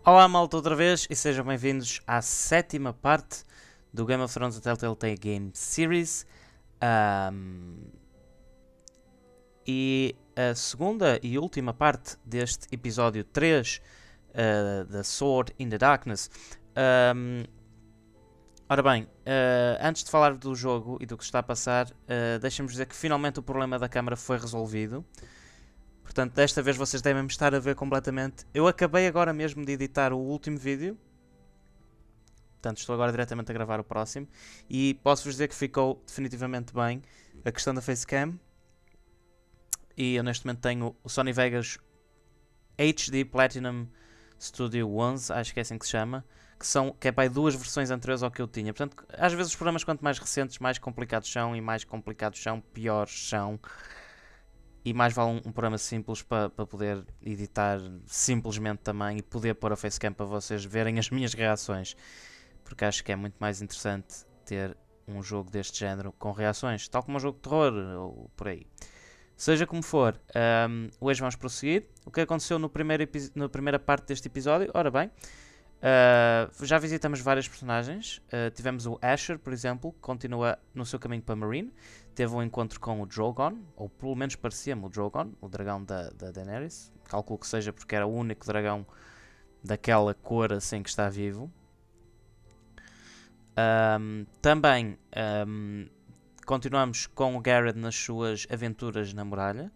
Olá malta outra vez e sejam bem-vindos à sétima parte do Game of Thrones da Telltale Game Series e a segunda e última parte deste episódio 3 da Sword in the Darkness. Ora bem, antes de falar do jogo e do que está a passar, deixem-me dizer que finalmente o problema da câmara foi resolvido. Portanto, desta vez vocês devem me estar a ver completamente. Eu acabei agora mesmo de editar o último vídeo. Portanto, estou agora diretamente a gravar o próximo. E posso-vos dizer que ficou definitivamente bem a questão da facecam. E eu neste momento tenho o Sony Vegas HD Platinum Studio 11, acho que é assim que se chama. Que é para duas versões anteriores ao que eu tinha. Portanto, às vezes os programas quanto mais recentes, mais complicados são. E mais complicados são, piores são. E mais vale um programa simples para poder editar simplesmente também e poder pôr a facecam para vocês verem as minhas reações. Porque acho que é muito mais interessante ter um jogo deste género com reações, tal como um jogo de terror ou por aí. Seja como for, hoje vamos prosseguir. O que aconteceu na primeira parte deste episódio? Ora bem, já visitamos vários personagens. Tivemos o Asher, por exemplo, que continua no seu caminho para Meereen. Teve um encontro com o Drogon, ou pelo menos parecia-me o Drogon, o dragão da Daenerys. Calculo que seja porque era o único dragão daquela cor assim que está vivo. Também continuamos com o Gared nas suas aventuras na muralha.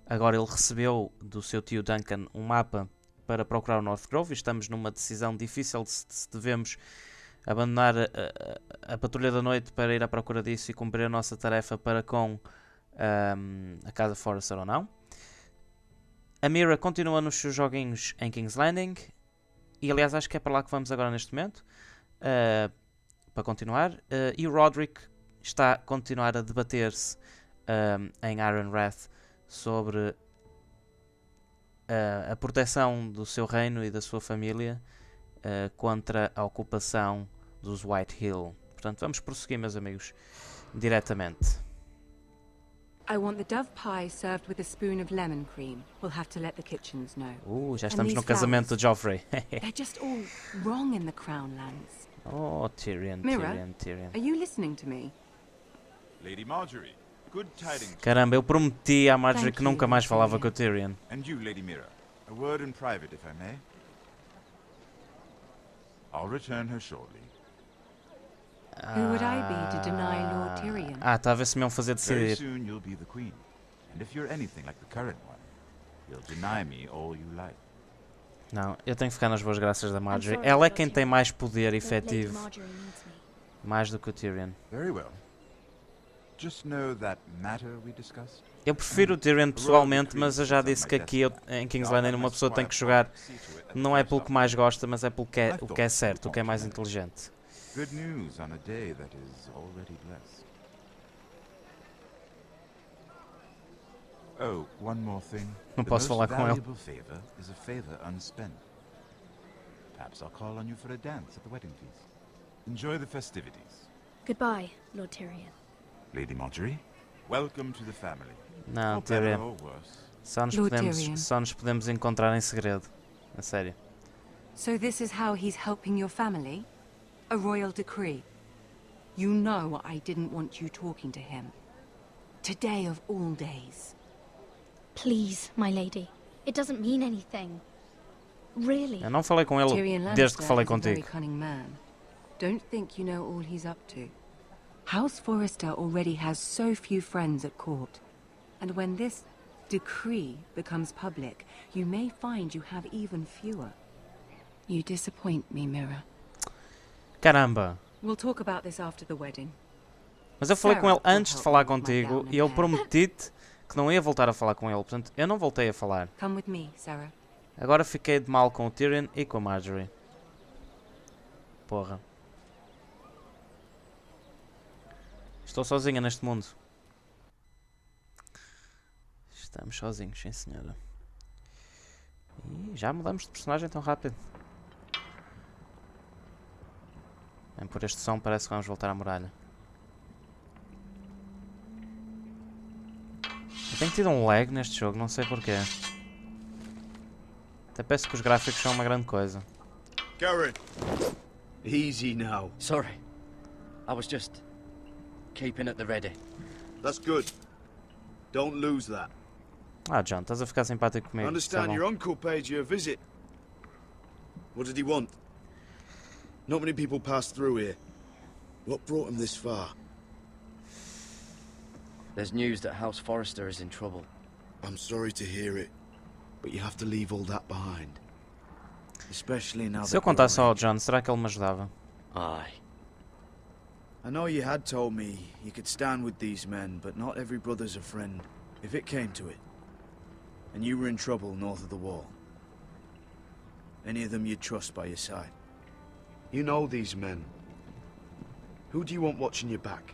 Agora ele recebeu do seu tio Duncan um mapa para procurar o North Grove. Estamos numa decisão difícil de se devemos abandonar a patrulha da noite para ir à procura disso e cumprir a nossa tarefa para com a casa Forrester ou não. A Mira continua nos seus joguinhos em King's Landing. E aliás acho que é para lá que vamos agora neste momento. Para continuar. E o Rodrik está a continuar a debater-se em Ironwood sobre a proteção do seu reino e da sua família contra a ocupação dos White Hill. Portanto, vamos prosseguir, meus amigos, diretamente. I want the dove pie served with a spoon of lemon cream. We'll have to let the kitchens know. Já estamos no casamento de Joffrey. They're just all wrong in the Crown Lands. Oh, Tyrion, Mira, Tyrion. Are you listening to me? Lady Marjorie, good tidings. Caramba, eu prometi à Marjorie Thank que nunca you, mais falava Tyrion. com o Tyrion. And you, Lady Mira, a word in private, if I may. I'll return her shortly. Who would I be to deny Lord Tyrion? Está a ver se me iam fazer Very decidir. soon you'll be the queen. And if you're anything like the current one, you'll deny me all you like. Não, eu tenho que ficar nas boas graças da Marjorie. sorry, Ela é Lord quem tem Tyrion. mais poder Lady efetivo, Marjorie needs me. mais do que o Tyrion. Very well. Just know that matter we discussed. Eu prefiro o Tyrion pessoalmente, mas eu já disse que aqui em King's Landing uma pessoa tem que jogar não é pelo que mais gosta, mas é pelo que o que é certo, o que é mais inteligente. Good news on a day that is already blessed. Oh, one more thing. Não The posso most falar com ele. valuable favor is a favor unspent. Perhaps I'll call on you for a dance at the wedding feast. Enjoy the festivities. Goodbye, Lord Tyrion. Lady Marjorie, welcome to the family. Não, For better Tyrion, or worse. Lord Tyrion. só nos podemos encontrar em segredo. A sério. So this is how he's helping your family? A royal decree. You know I didn't want you talking to him. Today of all days. Please, my lady. It doesn't mean anything. Really. Eu não falei com Tyrion ele Lannister desde que falei is a very contigo. cunning man. Don't think you know all he's up to. House Forrester already has so few friends at court. And when this decree becomes public, you may find you have even fewer. You disappoint me, Mira. Caramba! We'll talk about this after the wedding. Mas eu falei com ele Sarah, antes de will falar help me with my contigo gown e eu and hair. prometi-te que não ia voltar a falar com ele. Portanto, eu não voltei a falar. Come with me, Sarah. Agora fiquei de mal com o Tyrion e com a Marjorie. Porra. Estou sozinha neste mundo. Estamos sozinhos, sim senhora. E já mudamos de personagem tão rápido. Bem, por este som parece que vamos voltar à muralha. Eu tenho tido um lag neste jogo, não sei porquê. Até parece que os gráficos são uma grande coisa. Gared. Easy now. Sorry. I was just keeping at the ready. That's good. Don't lose that. Ah, John, estás a ficar simpático I comigo. Tá understand bom. your uncle paid you a visit. What did he want? Not many people pass through here. What brought him this far? There's news that House Forrester is in trouble. I'm sorry to hear it, but you have to leave all that behind. Especially now Se eu that we're contasse ao already- John, será que ele me ajudava? Aye. I know you had told me you could stand with these men, but not every brother's a friend, if it came to it. And you were in trouble north of the wall. Any of them you'd trust by your side. You know these men. Who do you want watching your back?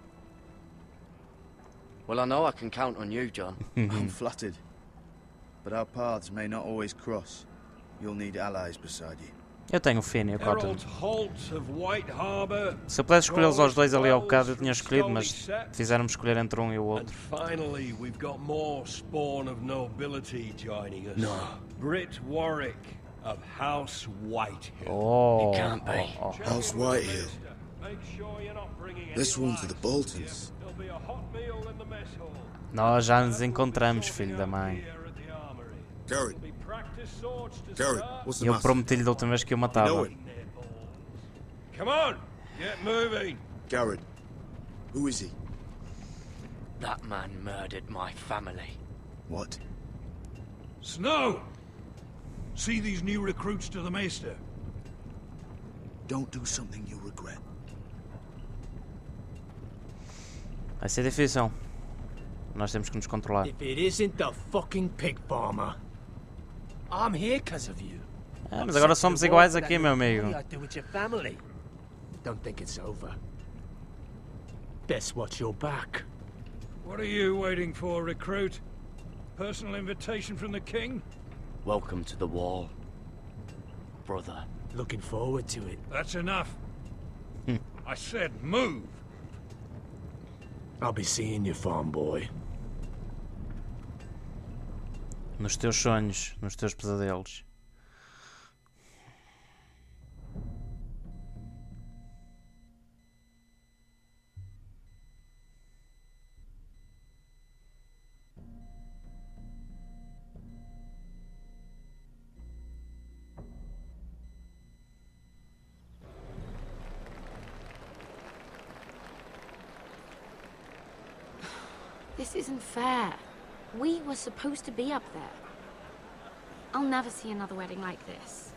Well, I know I can count on you, John. I'm flattered. But our paths may not always cross. You'll need allies beside you. Eu tenho o Finn, eu conto. Herald Holt of White Harbour. Se eu pudesse escolher os dois ali ao bocado, eu tinha escolhido, mas fizeram-me escolher entre um e o And outro. finally, we've got more spawn of nobility joining us. No. Brit Warwick of House Whitehill. Oh, It can't be. House Whitehill. Make sure you're not bringing This any one to the lads. Boltons. There'll be a hot meal in the mess hall. Nós já nos encontramos, filho da mãe. Here at the armory. Gared. There'll be practice swords to Gared, start. what's the Eu matter? prometi-lhe da última vez que o You know matava. him? Come on, get moving. Gared. Who is he? That man murdered my family. What? Snow! See these new recruits to the Maester? Don't do something you'll regret. Vai ser difícil. Nós temos que nos controlar. If it isn't the fucking pig farmer. I'm here because of you. Ah, mas agora somos iguais aqui, meu amigo. What do you do with your family? Don't think it's over. Best watch your back. What are you waiting for, recruit? Personal invitation from the king? Welcome to the wall, brother. Looking forward to it. That's enough. I said move. I'll be seeing you, farm boy. Nos teus sonhos, nos teus pesadelos. This isn't fair. We were supposed to be up there. I'll never see another wedding like this.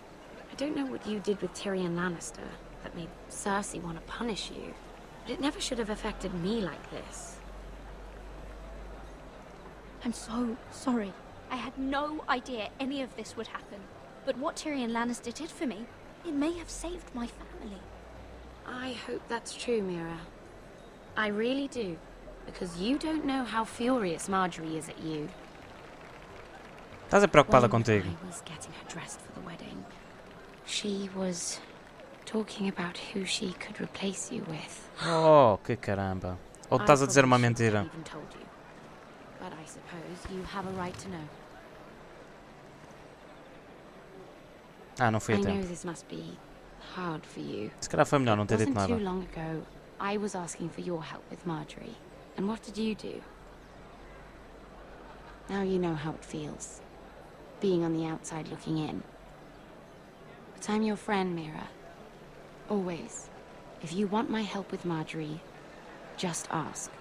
I don't know what you did with Tyrion Lannister that made Cersei want to punish you, but it never should have affected me like this. I'm so sorry. I had no idea any of this would happen. But what Tyrion Lannister did for me, it may have saved my family. I hope that's true, Mira. I really do. Because you don't know how furious Marjorie is at you. Estás a preocupada When contigo? I was getting her dressed for the wedding, she was talking about who she could replace you with. Oh, que caramba. Ou estás a dizer uma mentira? I even told you. But I suppose you have a right to know. Ah, não fui a I know tempo. this must be hard for you. Se calhar foi melhor não ter dito Wasn't too nada. long ago, I was asking for your help with Marjorie. And what did you do? Now you know how it feels. Being on the outside looking in. But I'm your friend, Mira. Always. If you want my help with Marjorie, just ask.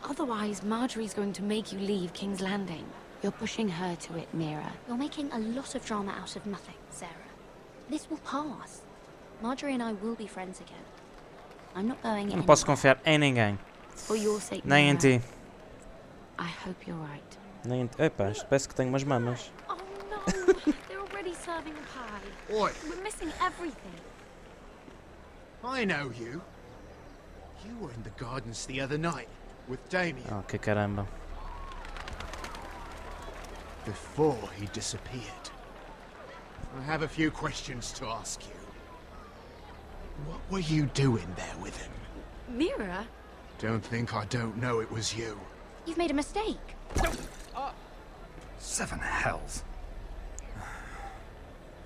Otherwise, Marjorie's going to make you leave King's Landing. You're pushing her to it, Mira. You're making a lot of drama out of nothing, Sarah. This will pass. Marjorie and I will be friends again. I'm not going Não anywhere. posso confiar em ninguém. For your sake, Nem em Mira, ti. I hope you're right. Nem em ti. Epá, isto parece que tenho umas mamas. Oh no! They're already serving the pie. Oi, We're missing everything. I know you. You were in the gardens the other night with Damien Oh, que caramba. before he disappeared. I have a few questions to ask you. What were you doing there with him? Mira? Don't think I don't know it was you. You've made a mistake. Seven hells.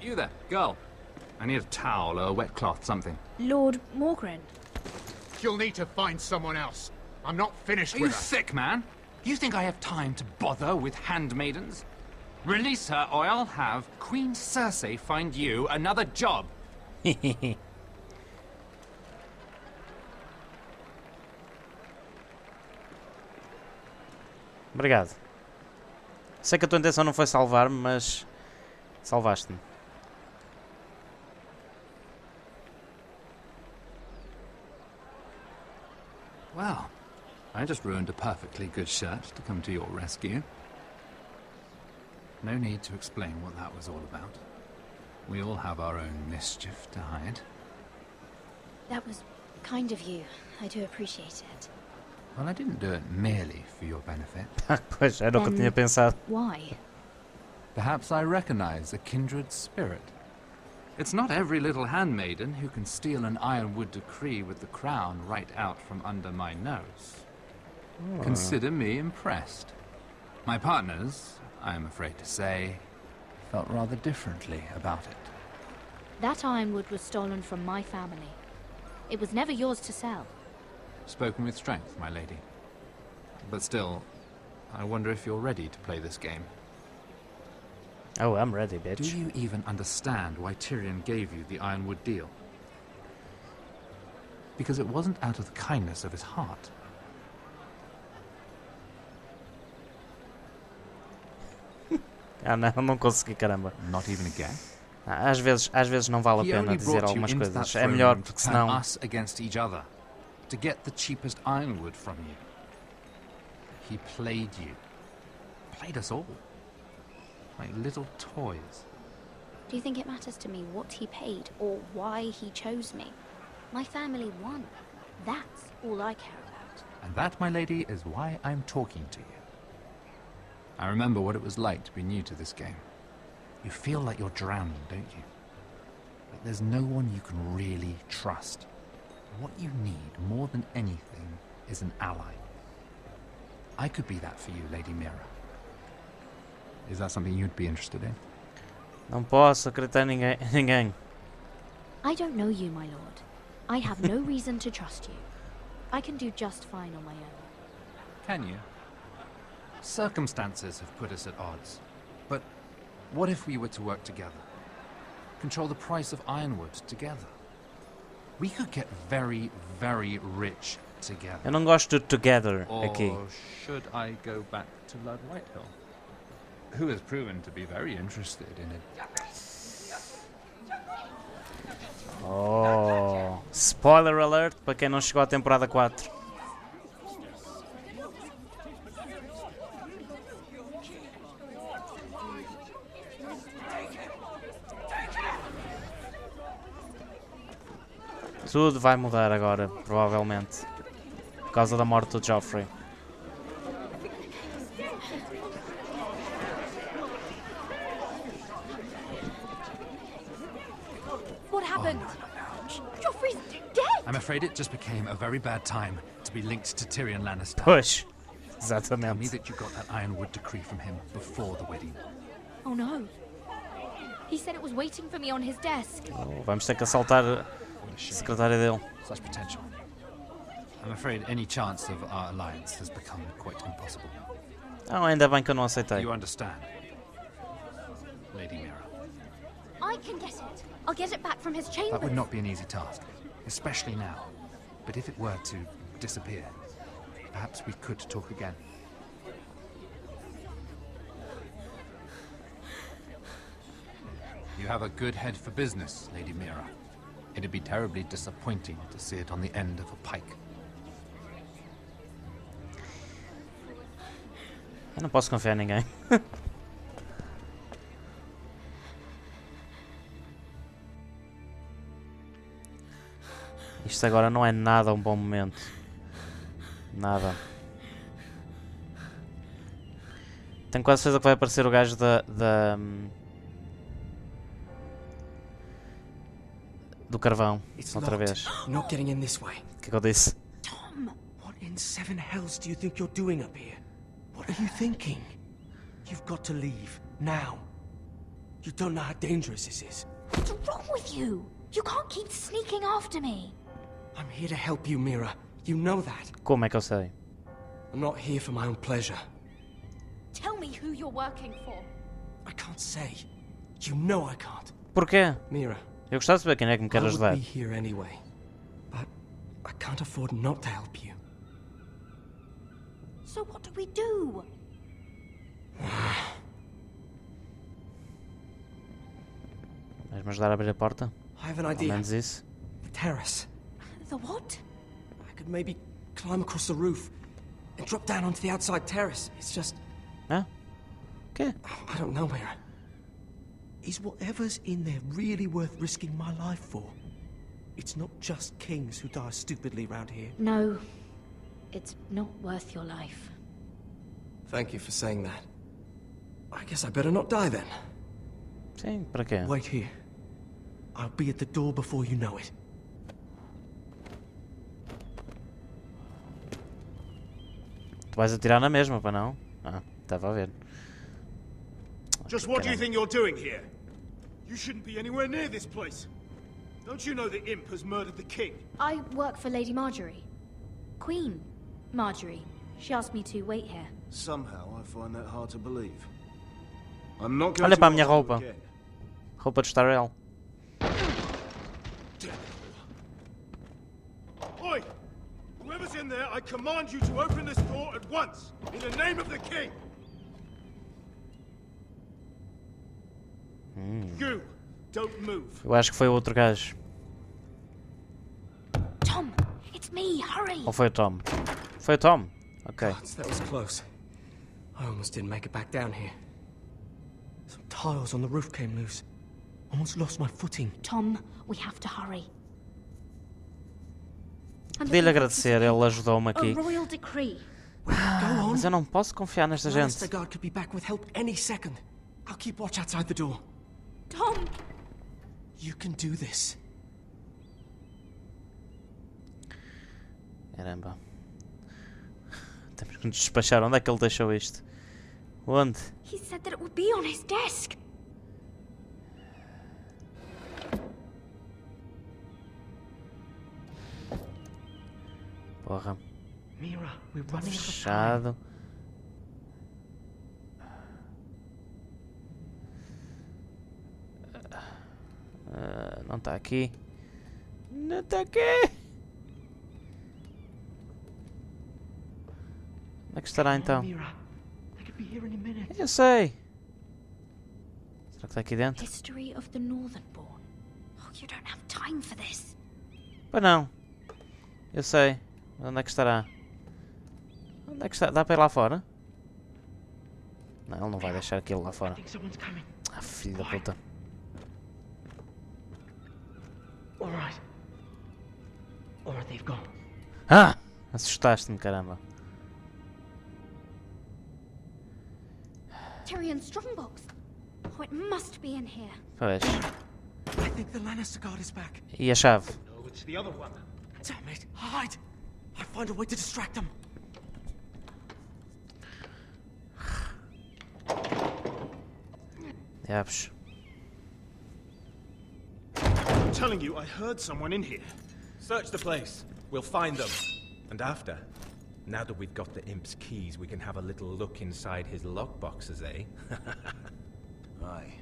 You there, girl. I need a towel or a wet cloth, something. Lord Morgren. You'll need to find someone else. I'm not finished Are you with her. sick, man? You think I have time to bother with handmaidens? Release her, or I'll have Queen Cersei find you another job. Obrigado. Sei que a tua intenção não foi salvar-me, mas salvaste-me. Well, I just ruined a perfectly good shirt to come to your rescue. No need to explain what that was all about. We all have our own mischief to hide. That was kind of you. I do appreciate it. Well, I didn't do it merely for your benefit. Pois, era o que eu tinha pensado. Why? Perhaps I recognize a kindred spirit. It's not every little handmaiden who can steal an Ironwood decree with the crown right out from under my nose. Consider me impressed. My partners, I am afraid to say, felt rather differently about it. That Ironwood was stolen from my family. It was never yours to sell. Spoken with strength, my lady. But still, I wonder if you're ready to play this game. Oh, I'm ready, bitch. Do you even understand why Tyrion gave you the Ironwood deal? Because it wasn't out of the kindness of his heart. Não consegui, caramba. Not even a guess? Às vezes não vale a pena dizer algumas coisas. É melhor porque senão... us against each other, to get the cheapest Ironwood from you. He played you. Played us all. Like little toys. Do you think it matters to me what he paid or why he chose me? My family won. That's all I care about. And that, my lady, is why I'm talking to you. I remember what it was like to be new to this game. You feel like you're drowning, don't you? Like there's no one you can really trust. What you need, more than anything, is an ally. I could be that for you, Lady Mira. Is that something you'd be interested in? Não posso acreditar em ninguém. I don't know you, my lord. I have no reason to trust you. I can do just fine on my own. Can you? Circumstances have put us at odds. But what if we were to work together? Control the price of Ironwood together? We could get very, very rich together. Eu não gosto de together Or aqui. should I go back to Lord Whitehill, who has proven to be very interested in it? Oh, spoiler alert para quem não chegou à temporada 4. Tudo vai mudar agora, provavelmente, por causa da morte do Joffrey. What happened? Joffrey's dead! I'm afraid it just became a very bad time to be linked to Tyrion Lannister. Pois, Tell me exatamente. that you got that Ironwood decree from him before the wedding. Oh no. He said it was waiting for me on his desk. Oh, vamos ter que assaltar a What a shame. secretária dele. Such potential. I'm afraid any chance of our alliance has become quite impossible. Oh, ainda bem que eu não aceitei. You understand, Lady Mira? I can get it. I'll get it back from his chambers. That would not be an easy task, especially now. But if it were to disappear, perhaps we could talk again. You have a good head for business, Lady Mira. It'd be terribly disappointing to see it on the end of a pike. Eu não posso confiar em ninguém. Isto agora não é nada um bom momento. Nada. Tenho quase certeza que vai aparecer o gajo do carvão, outra vez. Not getting in this way. O que é que eu disse? Tom! What in seven hells do you think you're doing up here? What are you thinking? You've got to leave, now. You don't know how dangerous this is. What's wrong with you? You can't keep sneaking after me. I'm here to help you, Mira. You know that. Como é que eu sei? I'm not here for my own pleasure. Tell me who you're working for. I can't say. You know I can't. Porquê? Mira, Eu gostava de saber quem é que me I quer would ajudar. be here anyway. But I can't afford not to help you. So what do we do? Vais-me ajudar a abrir a porta? I have an Ao idea. menos isso. The terrace. The what? I could maybe climb across the roof and drop down onto the outside terrace. It's just... Hã? Quê? I don't know, Mira. Is whatever's in there really worth risking my life for? It's not just kings who die stupidly round here. No, it's not worth your life. Thank you for saying that. I guess I better not die then. Sim, para quê? Wait here. I'll be at the door before you know it. Tu vais atirar na mesma, para não? Ah, estava a ver. Just what do you think you're doing here? You shouldn't be anywhere near this place. Don't you know the imp has murdered the king? I work for Lady Marjorie. Queen Marjorie. She asked me to wait here. Somehow I find that hard to believe. I'm not going Olha to para a minha ask you roupa. again. Roupa de Starrel. Oi! Whoever's in there, I command you to open this door at once, in the name of the king! You, don't move. Eu acho que foi o outro gajo. Tom, it's me. Hurry. Ou foi o Tom? Foi o Tom? Ok. Gods, that was close. I almost didn't make it back down here. Some tiles on the roof came loose. Almost lost my footing. Tom, we have to hurry. Podia-lhe agradecer, ele ajudou-me A aqui. royal decree. Go on. Mas eu não posso confiar nesta The gente. guard could be back with help any second. I'll keep watch outside the door. Tom! You can do this. Caramba. Temos que nos despachar. Onde é que ele deixou isto? Onde? He said that it would be on his desk. Porra. Mira, we're running out of time. Fechado. Não está aqui. Não está aqui. Onde é que estará então? Mira, they could be here any minute. Eu sei. Será que está aqui dentro? History of the Northernborn. Oh, you don't have time for this. Pois não. Eu sei. Onde é que estará? Onde é que está? Dá para ir lá fora? Não, ele não vai deixar aquilo lá fora. I think someone's coming. Ah, filho da puta. All right. Or they've gone. Ah! Assustaste-me, caramba. Tyrion's strongbox. Oh, it must be in here. Pois. I think the Lannister guard is back. E a chave? No, it's the other one. Damn it! Hide! I'll find a way to distract them. Diabos. I'm telling you, I heard someone in here. Search the place. We'll find them. And after, now that we've got the imp's keys, we can have a little look inside his lockboxes, eh? Aye.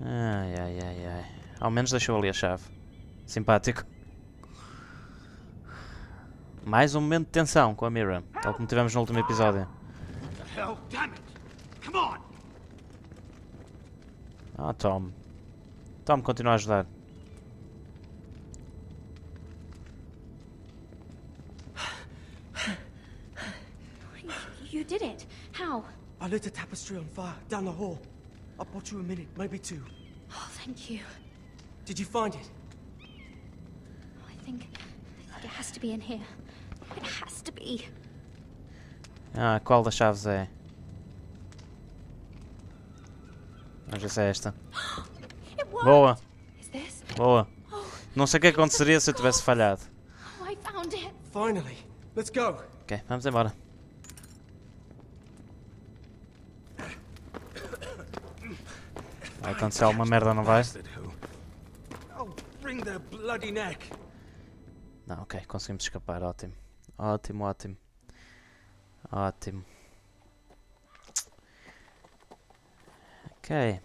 Ai, ai, ai, ai. Ao menos deixou ali a chave. Simpático. Mais um momento de tensão com a Mira, tal como tivemos no último episódio. The hell, damn it! Come on! Ah, Tom. Tom continua a ajudar. You did it. How? I lit a tapestry on fire down the hall. I bought you a minute, maybe two. Oh, thank you. Did you find it? I think it has to be in here. It has to be. Ah, qual das chaves é? Vamos ver se é esta. It worked. Boa, Is this? boa. Não sei o que aconteceria se eu tivesse falhado. Oh, I found it. Finally. Let's go. Ok, vamos embora. Vai acontecer alguma merda, não vai? I'll bring their bloody neck. Não, ok, conseguimos escapar, ótimo. Ótimo, ótimo. Ótimo. Ok.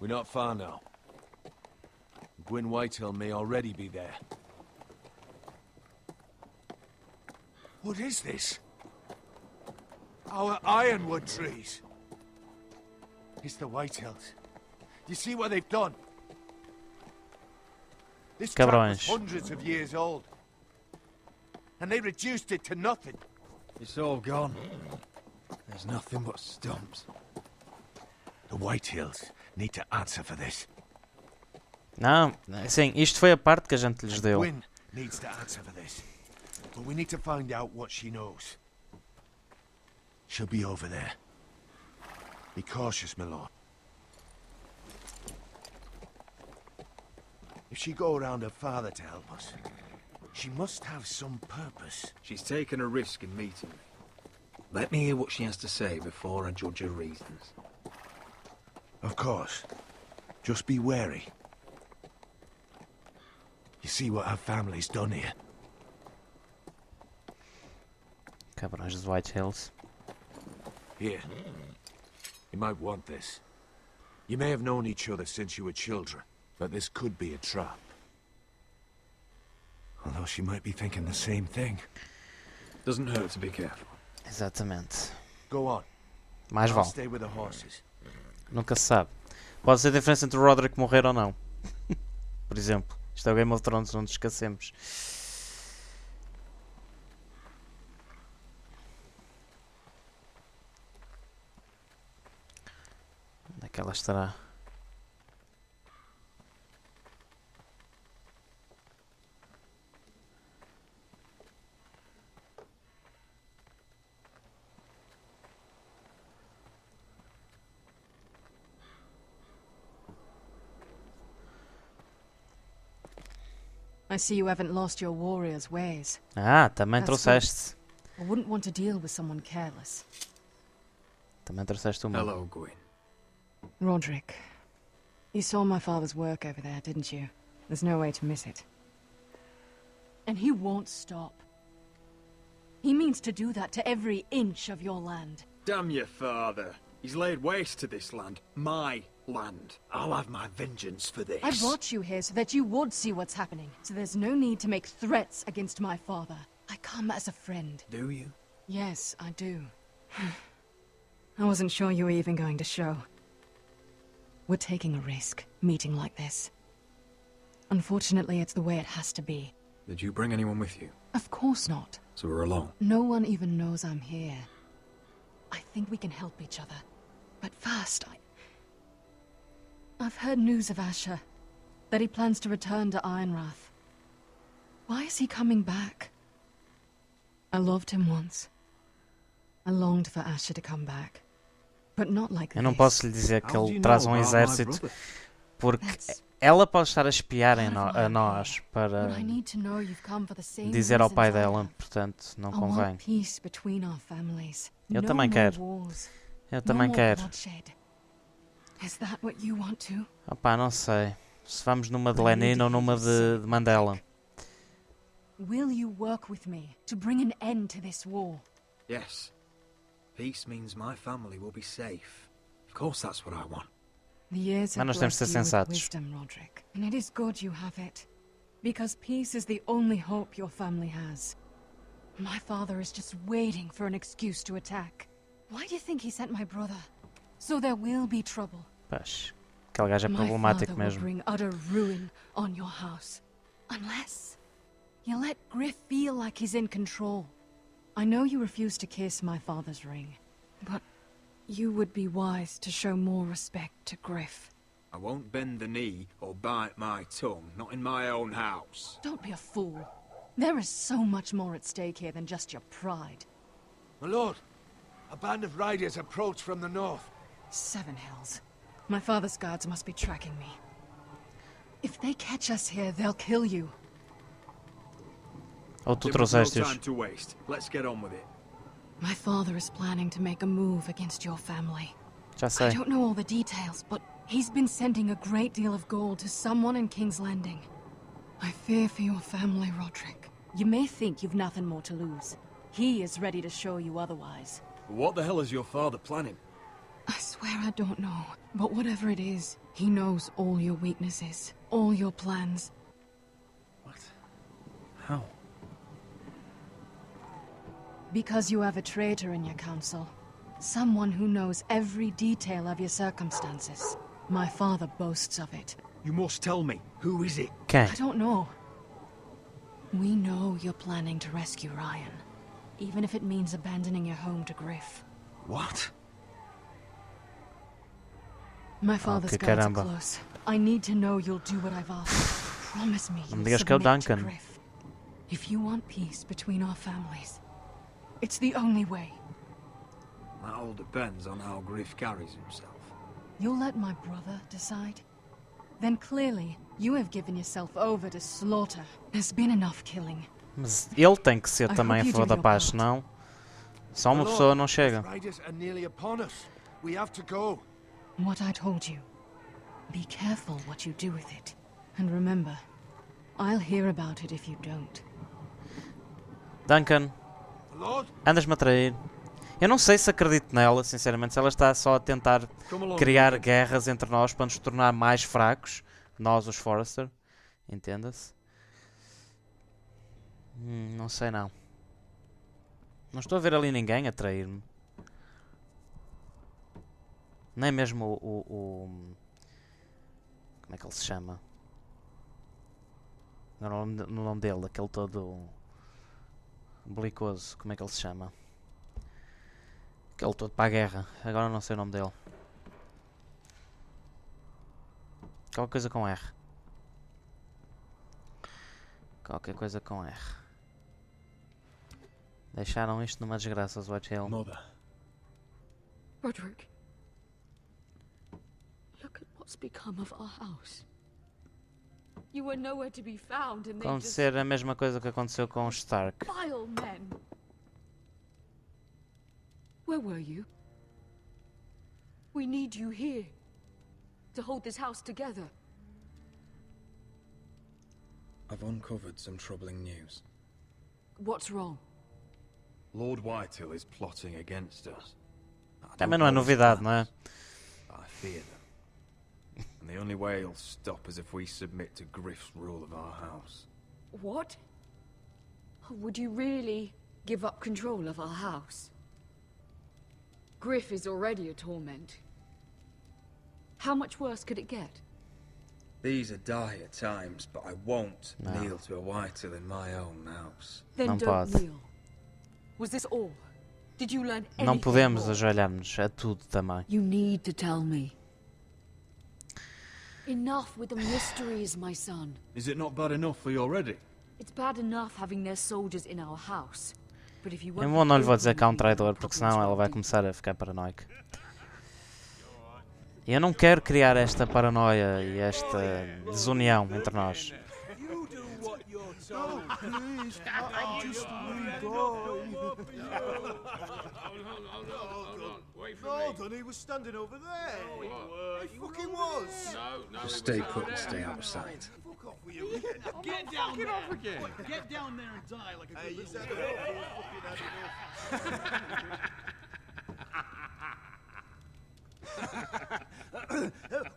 We're not far now. Gwyn Whitehill may already be there. What is this? Our Ironwood trees. It's the Whitehills. You see what they've done? This track was Cabrões. hundreds of years old. And they reduced it to nothing. It's all gone. There's nothing but stumps. The Whitehills need to answer for this. Não, sim, isto foi a parte que a gente lhes deu. Gwyn needs to answer for this. But we need to find out what she knows. She'll be over there. Be cautious, my lord. If she go around her father to help us, she must have some purpose. She's taken a risk in meeting me. Let me hear what she has to say before I judge her reasons. Of course. Just be wary. You see what our family's done here? Cabrões dos Whitehills. Here. You might want this. You may have known each other since you were children, but this could be a trap. Although she might be thinking the same thing. Doesn't hurt to be careful. Exatamente. Go on. Mais I'll vale. stay with the horses. Nunca se sabe. Pode ser a diferença entre o Rodrik morrer ou não. Por exemplo. Isto é o Game of Thrones, não nos esquecemos. Onde é que ela estará? I see you haven't lost your warrior's ways. Ah, também That's trouxeste. I wouldn't want to deal with someone careless. Também trouxeste uma. Hello, Gwyn. Rodrik, you saw my father's work over there, didn't you? There's no way to miss it. And he won't stop. He means to do that to every inch of your land. Damn your father. He's laid waste to this land. My land. I'll have my vengeance for this. I brought you here so that you would see what's happening. So there's no need to make threats against my father. I come as a friend. Do you? Yes, I do. I wasn't sure you were even going to show. We're taking a risk, meeting like this. Unfortunately, it's the way it has to be. Did you bring anyone with you? Of course not. So we're alone? No one even knows I'm here. I think we can help each other. But first, I've heard news of Asher. That he plans to return to Ironrath. Why is he coming back? I loved him once. I longed for Asher to come back. But not like Eu não this. posso lhe dizer que ele traz um exército porque ela pode estar a espiar a nós para But I need to know you've come for the same dizer ao pai reasons I dela, have. portanto não I convém. want peace between our families. Eu No também more quero. wars. Eu No também more quero. bloodshed. Is that what you want too? Opá, não sei. Se vamos numa de Lenin ou numa de Mandela. Will you work with me to bring an end to this war? Yes. Peace means my family will be safe. Of course that's what I want. The years have Mas nós temos de blessed ser you with sensatos. wisdom, Rodrik. And it is good you have it. Because peace is the only hope your family has. My father is just waiting for an excuse to attack. Why do you think he sent my brother? So there will be trouble. Pois, aquele gajo é My problemático father will mesmo. bring utter ruin on your house. Unless you let Griff feel like he's in control. I know you refuse to kiss my father's ring, but you would be wise to show more respect to Griff. I won't bend the knee or bite my tongue, not in my own house. Don't be a fool. There is so much more at stake here than just your pride. My lord, a band of riders approach from the north. Seven Hills. My father's guards must be tracking me. If they catch us here, they'll kill you. Ou tu There was no trouxeste-os. time to waste. Let's get on with it. My father is planning to make a move against your family. Já sei. I don't know all the details, but he's been sending a great deal of gold to someone in King's Landing. I fear for your family, Rodrik. You may think you've nothing more to lose. He is ready to show you otherwise. What the hell is your father planning? I swear I don't know, but whatever it is, he knows all your weaknesses, all your plans. What? How? Because you have a traitor in your council. Someone who knows every detail of your circumstances. My father boasts of it. You must tell me. Who is it? Quem? I don't know. We know you're planning to rescue Ryan. Even if it means abandoning your home to Griff. What? My father's que guards are caramba. close. I need to know you'll do what I've asked. Promise me Não me you'll digas que é o submit to Duncan. Griff. If you want peace between our families, it's the only way. That all depends on how Griff carries himself. You'll let my brother decide? Then clearly, you have given yourself over to slaughter. There's been enough killing. Mas ele tem que ser I também a hope you favor do da your paz, part. senão só uma pessoa não chega. The riders are nearly upon us. We have to go. What I told you. Be careful what you do with it. And remember, I'll hear about it if you don't. Duncan, Lord? andas-me a trair. Eu não sei se acredito nela, sinceramente, se ela está só a tentar criar guerras entre nós para nos tornar mais fracos, nós os Forrester, entenda-se. Não sei não. Não estou a ver ali ninguém a trair-me. Nem mesmo o... Como é que ele se chama? No nome dele, aquele todo belicoso, como é que ele se chama? Aquele todo para a guerra, agora não sei o nome dele. Qualquer coisa com R. Qualquer coisa com R. Deixaram isto numa desgraça, os White Hill. Mother. Rodrik. Look at what's become of our house. You were nowhere to be found and they Acontecer a mesma coisa que aconteceu com os Stark. vile men. Where were you? We need you here to hold this house together. I've uncovered some troubling news. What's wrong? Lord Whitehill is plotting against us. Também não é novidade, não é? I fear them. And the only way he'll stop is if we submit to Griff's rule of our house. What? Would you really give up control of our house? Griff is already a torment. How much worse could it get? These are dire times, but I won't No. kneel to a Whitehill in my own house. Then Não don't pode. kneel. Was this all? Did you learn anything Não podemos more? ajoelhar-nos a tudo também. You need to tell me. Enough with the mysteries, my son. Is it not bad enough for you already? It's bad enough having their soldiers in our house. But if you Eu won't não lhe vou dizer open que há um with me, traidor, porque problems senão ela will vai deepen. começar a ficar paranoica. E eu não quero criar esta paranoia e esta desunião entre nós. You do what you're told. Please, I'm just a wee boy. Hold on, he was standing over there. He fucking was. Just stay put and stay out of sight. Fuck off with you. Get down there. Get down there and die like a Hey, good he's little had boy. enough. He's fucking had enough.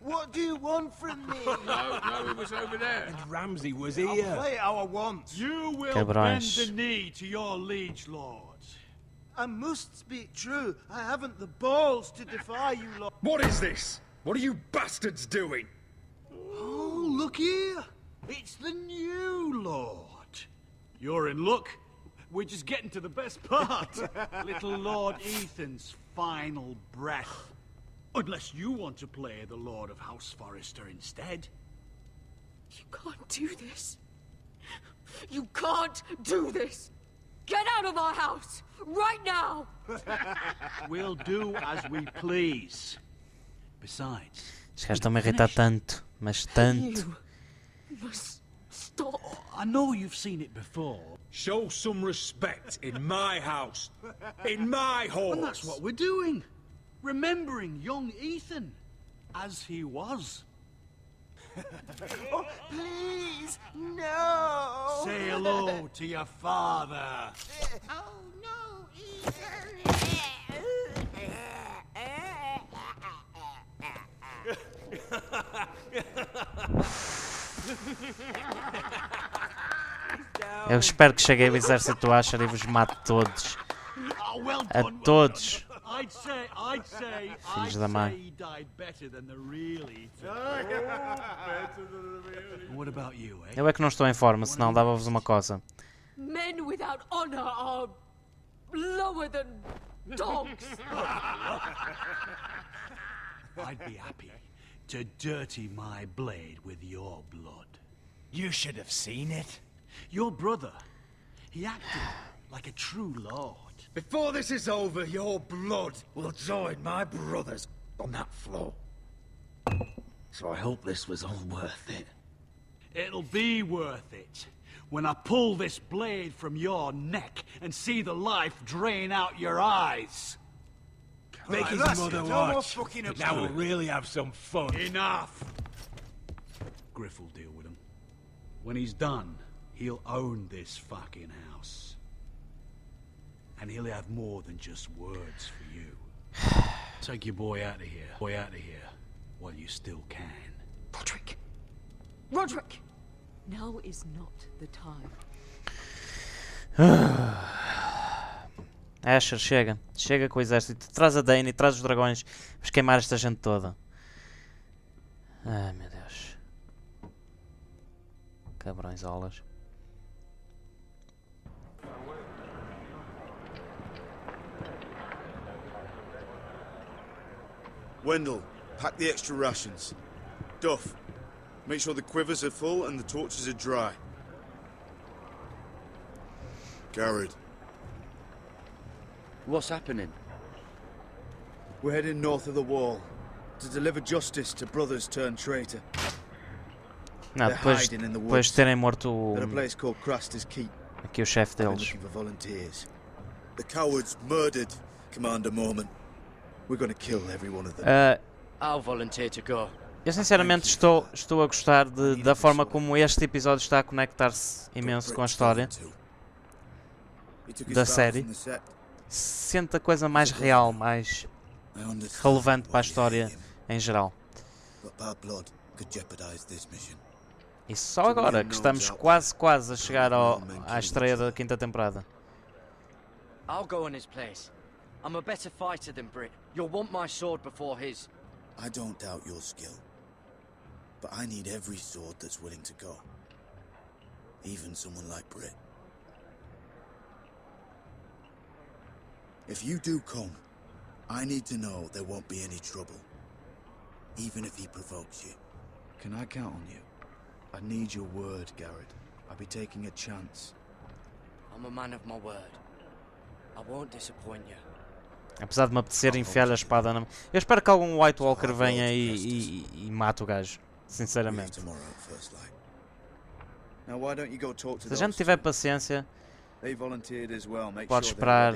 What do you want from me? No, it was over there. And Ramsay was here. I'll play it how I want. You will Cabrões. bend the knee to your liege lord. I must speak true. I haven't the balls to defy you lot. What is this? What are you bastards doing? Oh, look here. It's the new lord. You're in luck. We're just getting to the best part. Little Lord Ethan's final breath. Unless you want to play the Lord of House Forrester instead. You can't do this. You can't do this. Get out of our house right now. We'll do as we please. Besides, Os gajos estão-me a irritar tanto, mas tanto. You must stop. I know you've seen it before. Show some respect in my house. In my halls. And that's what we're doing. remembering young Ethan as he was. Oh, please, no! Say hello to your father. Oh, no, Ethan! Eu espero que chegue o exército do Asher e vos mate todos. A todos. Filhos da mãe. Eu é que não estou em forma, senão dava-vos uma coisa. Men without honor are lower than dogs. I'd be happy to dirty my blade with your blood. You should have seen it. Your brother, he acted like a true lord. Before this is over, your blood will join my brother's on that floor. So I hope this was all worth it. It'll be worth it when I pull this blade from your neck and see the life drain out your eyes. Make his mother watch. Now we'll really have some fun. Enough! Griff will deal with him. When he's done, he'll own this fucking house. And he'll have more than just words for you. Take your boy out of here. While you still can. Rodrik! Rodrik! Now is not the time. Asher, chega. Chega com o exército. Traz a Dany, traz os dragões. Vamos queimar esta gente toda. Ai, meu Deus. Cabrões olas. Wendell, pack the extra rations. Duff, make sure the quivers are full and the torches are dry. Gared. What's happening? We're heading north of the wall to deliver justice to brothers turned traitor. Não, depois de terem morto At a place called Craster's Keep. Aqui o chefe deles. For volunteers. The cowards murdered Commander Mormon. We're going to kill every one of them. I'll volunteer to go. Eu sinceramente estou a gostar da forma como este episódio está a conectar-se imenso com a história da série. Sente a coisa mais real, mais relevante para a história em geral. E só agora que estamos quase a chegar à estreia da quinta temporada. I'll go in his place. I'm a better fighter than Brit. You'll want my sword before his. I don't doubt your skill. But I need every sword that's willing to go. Even someone like Brit. If you do come, I need to know there won't be any trouble. Even if he provokes you. Can I count on you? I need your word, Gared. I'll be taking a chance. I'm a man of my word. I won't disappoint you. Apesar de me apetecer enfiar a espada na mão. Eu espero que algum White Walker venha e mate o gajo. Sinceramente. Se a gente tiver paciência, pode esperar.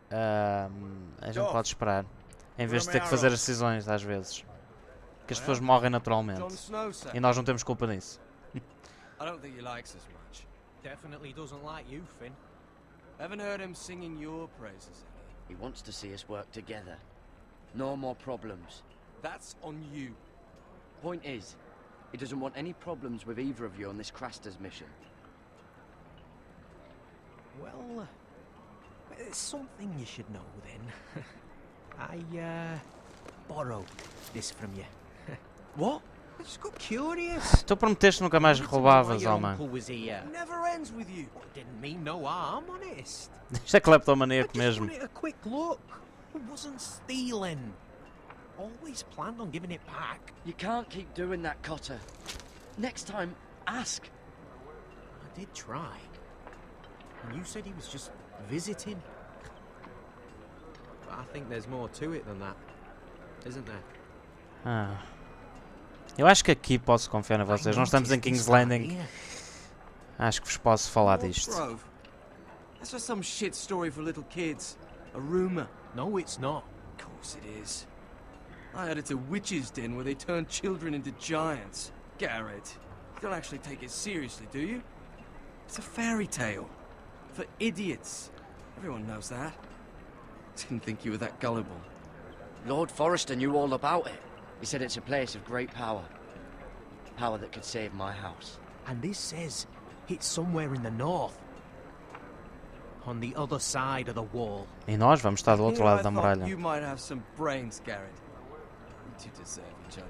A gente pode esperar. Em vez de ter que fazer as decisões, às vezes. Que as pessoas morrem naturalmente. E nós não temos culpa nisso. I don't think he likes us much. Definitely doesn't like you, Finn. Haven't heard him singing your praises. He wants to see us work together. No more problems. That's on you. Point is, he doesn't want any problems with either of you on this Craster's mission. Well, there's something you should know then. I borrowed this from you. What? I just got curious. Tu prometeste nunca mais roubavas, homem. Never ends with you. Didn't mean no harm, honest. Isto é cleptomaníaco mesmo. A quick look. It wasn't stealing. Always planned on giving it back. You can't keep doing that, Cotter. Next time, ask. I did try. And you said he was just visiting. But I think there's more to it than that, isn't there? Eu acho que aqui posso confiar em vocês. Nós estamos em King's Landing. Acho que vos posso falar disto. That's just some shit story for little kids. A rumor. No, it's not. Of course it is. I heard it's a witch's den where they turn children into giants. Gared, you don't actually take it seriously, do you? It's a fairy tale. For idiots. Everyone knows that. Didn't think you were that gullible. Lord Forrester knew all about it. He said it's a place of great power. Power that could save my house. And this says it's somewhere in the north. On the other side of the wall. E nós vamos estar do outro lado da muralha. You might have some brains, Gared. You two deserve each other.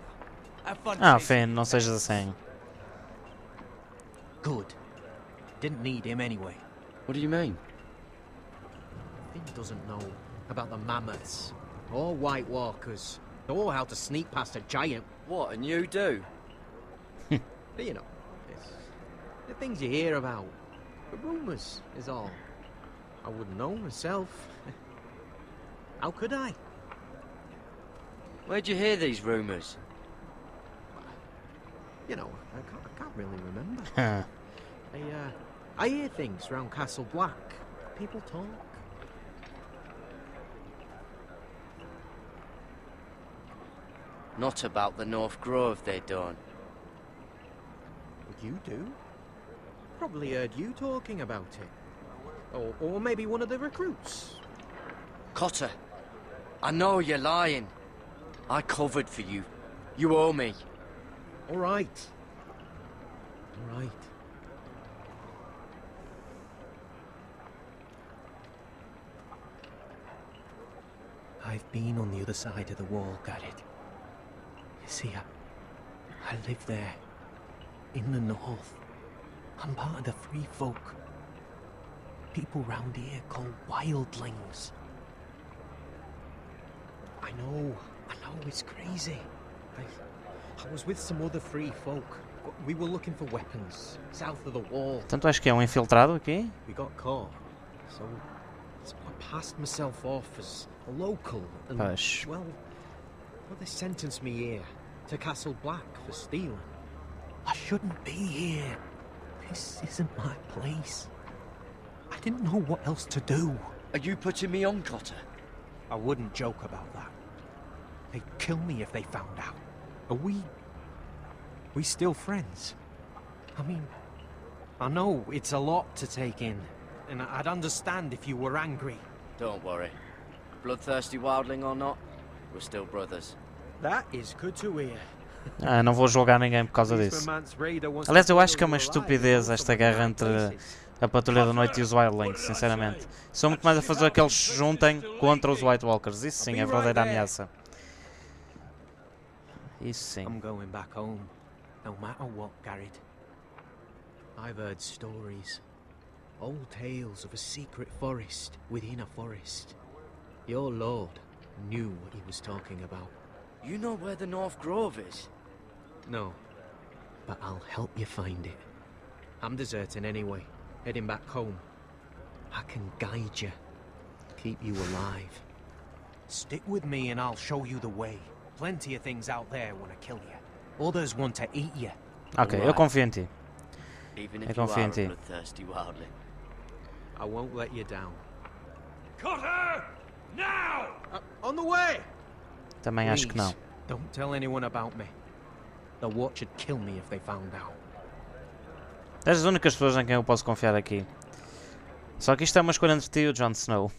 Have fun. Ah, Finn, não sejas assim. Good. Didn't need him anyway. What do you mean? Finn doesn't know about the mammoths, or White Walkers, or how to sneak past a giant. What, and you do? But you know, it's the things you hear about. The rumours is all. I wouldn't know myself. How could I? Where'd you hear these rumours? You know, I can't really remember. I hear things around Castle Black. People talk. Not about the North Grove, they don't. You do? Probably heard you talking about it. Or maybe one of the recruits. Cotter, I know you're lying. I covered for you. You owe me. All right. All right. I've been on the other side of the wall, Gared. You see, I live there. In the north. I'm part of the free folk. People round here call wildlings. I know it's crazy. I was with some other free folk. We were looking for weapons, south of the wall. Tanto acho que é infiltrado aqui? We got caught. So I passed myself off as a local and well, they sentenced me here to Castle Black for stealing. I shouldn't be here. This isn't my place. I didn't know what else to do. Are you putting me on, Cotter? I wouldn't joke about that. They'd kill me if they found out. Are we still friends? I mean, I know it's a lot to take in, and I'd understand if you were angry. Don't worry. Bloodthirsty wildling or not, we're still brothers. That is good to hear. Ah, não vou julgar ninguém por causa disso. Aliás, eu acho que é uma estupidez esta guerra entre a Patrulha da Noite e os Wildlings, sinceramente. São muito mais a fazer que eles se juntem contra os White Walkers. Isso sim é a verdadeira ameaça. Isso sim. I'm going back home, no matter what, Gared. I've heard stories. Old tales of a secret forest within a forest. Your lord knew what he was talking about. You know where the North Grove is? No, but I'll help you find it. I'm deserting anyway, heading back home. I can guide you, keep you alive. Stick with me and I'll show you the way. Plenty of things out there want to kill you. Others want to eat you. Ok, eu confio em ti. Even Eu if you confio em are ti. a bloodthirsty wildling. I won't let you down. Cotter! Now! On the way! Também acho que não. Don't tell anyone about me. The Watch would kill me if they found out. És as únicas pessoas em quem eu posso confiar aqui. Só que isto é uma escolha entre ti e o Jon Snow,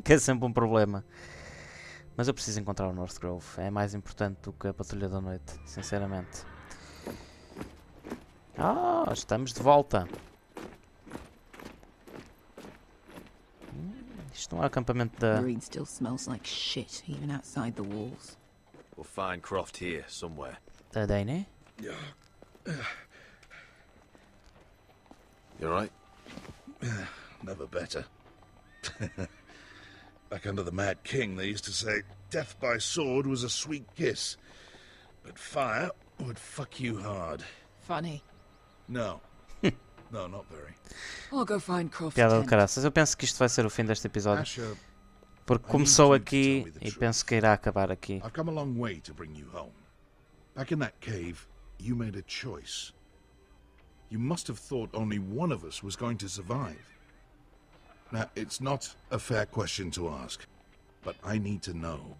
que é sempre um problema. Mas eu preciso encontrar o North Grove. É mais importante do que a Patrulha da Noite, sinceramente. Ah, estamos de volta. Isto não é o acampamento da... Marine still smells like shit, even outside the walls. We'll find Croft here, somewhere. Da Daenerys? You alright? Never better. Back under the Mad King, they used to say death by sword was a sweet kiss, but fire would fuck you hard. Funny. No. No, not very. I'll go find Croft. Piada de caraças. Eu penso que isto vai ser o fim deste episódio. Porque começou aqui e penso que irá acabar aqui. I've come a long way to bring you home. Back in that cave, you made a choice. You must have thought only one of us was going to survive. Now, it's not a fair question to ask, but I need to know.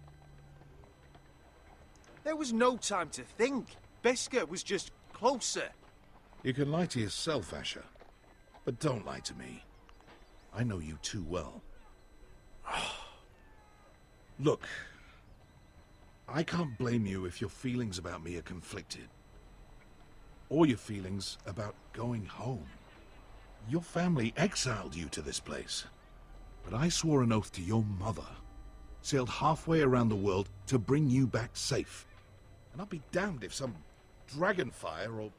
There was no time to think. Beskar was just closer. You can lie to yourself, Asher. But don't lie to me. I know you too well. Look, I can't blame you if your feelings about me are conflicted. Or your feelings about going home. Your family exiled you to this place. But I swore an oath to your mother. Sailed halfway around the world to bring you back safe. And I'll be damned if some dragonfire or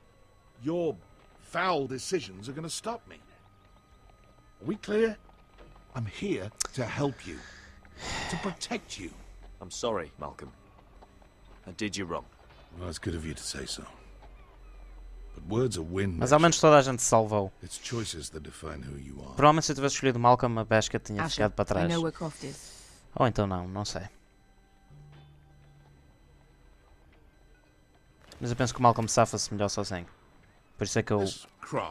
your foul decisions are going to stop me. Are we clear? I'm here to help you. To protect you. I'm sorry, Malcolm. I did you wrong. Well, it's good of you to say so. But words are wind. Mas ao menos toda a gente se salvou. It's choices that define who you are. Provavelmente se eu tivesse escolhido Malcolm, a Beskar tinha ficado para trás. I know where Croft is. Ou então não sei. Mas eu penso que o Malcolm safa-se melhor sozinho. Por isso é que eu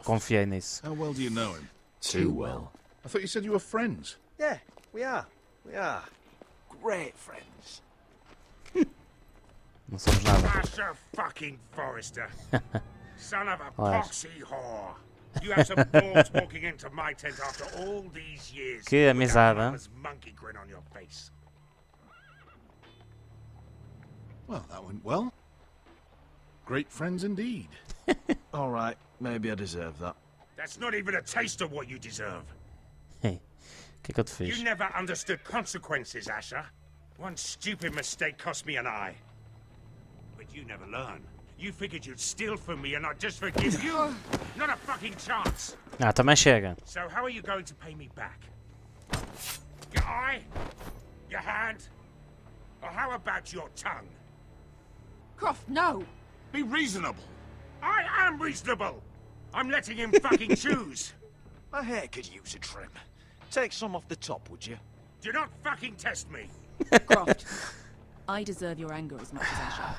confiei nisso. How well do you know him? Too well. I thought you said you were friends. Yeah, we are. We are. Great friends. Não somos nada. Asher fucking Forrester. Son of a poxy whore. You have some balls walking into my tent after all these years. Que amizade. Monkey grin on your face. Well, that went well. Great friends indeed. All right, maybe I deserve that. That's not even a taste of what you deserve. Hey, que eu te fiz? You never understood consequences, Asher. One stupid mistake cost me an eye. But you never learn. You figured you'd steal from me and I'd just forgive you? Not a fucking chance. Ah, também chega. So how are you going to pay me back? Your eye? Your hand? Or how about your tongue? Croft, no! Be reasonable. I am reasonable. I'm letting him fucking choose. My hair could use a trim. Take some off the top, would you? Do not fucking test me. Croft, I deserve your anger as much as Asher.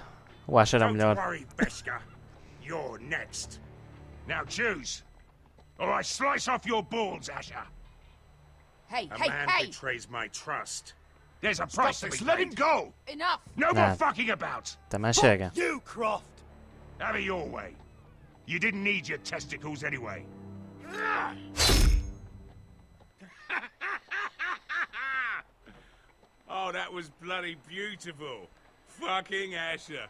O Asher é Don't melhor. worry, Beskar. You're next. Now choose, or I slice off your balls, Asher. Hey, A hey, man hey! betrays my trust. There's a Stop price to this, be let paid. him go! Enough! No Nah. more fucking about. Também chega. You, Croft! Have it your way. You didn't need your testicles anyway. Oh, that was bloody beautiful. Fucking Asher.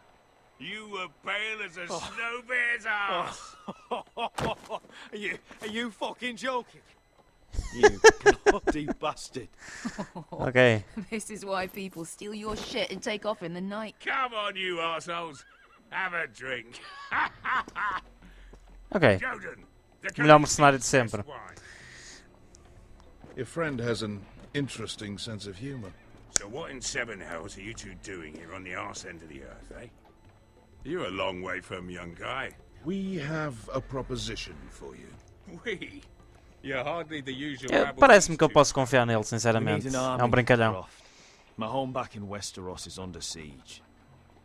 You were pale as a snow bear's ass. Are you fucking joking? You bloody bastard. Okay. This is why people steal your shit and take off in the night. Come on, you assholes. Have a drink. Ok. Joden, the Melhor mercenário de sempre. Your friend has an interesting sense of humor. So what in seven hells are you two doing here on the arse end of the earth, eh? You're a long way from young guy. We have a proposition for you. We? You're hardly the usual Parece-me que eu posso confiar nele, sinceramente. We need an É brincalhão. Croft. My home back in Westeros is under siege.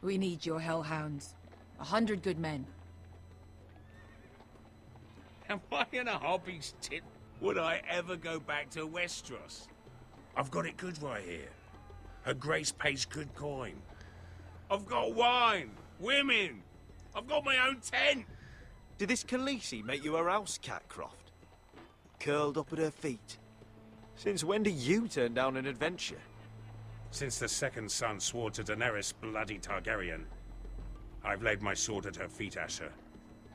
We need your hellhounds. 100 good men. Am I in a hobby's tit? Would I ever go back to Westeros? I've got it good right here. Her Grace pays good coin. I've got wine, women. I've got my own tent. Did this Khaleesi make you her house cat, Croft? Curled up at her feet? Since when do you turn down an adventure? Since the second son swore to Daenerys, bloody Targaryen, I've laid my sword at her feet, Asher.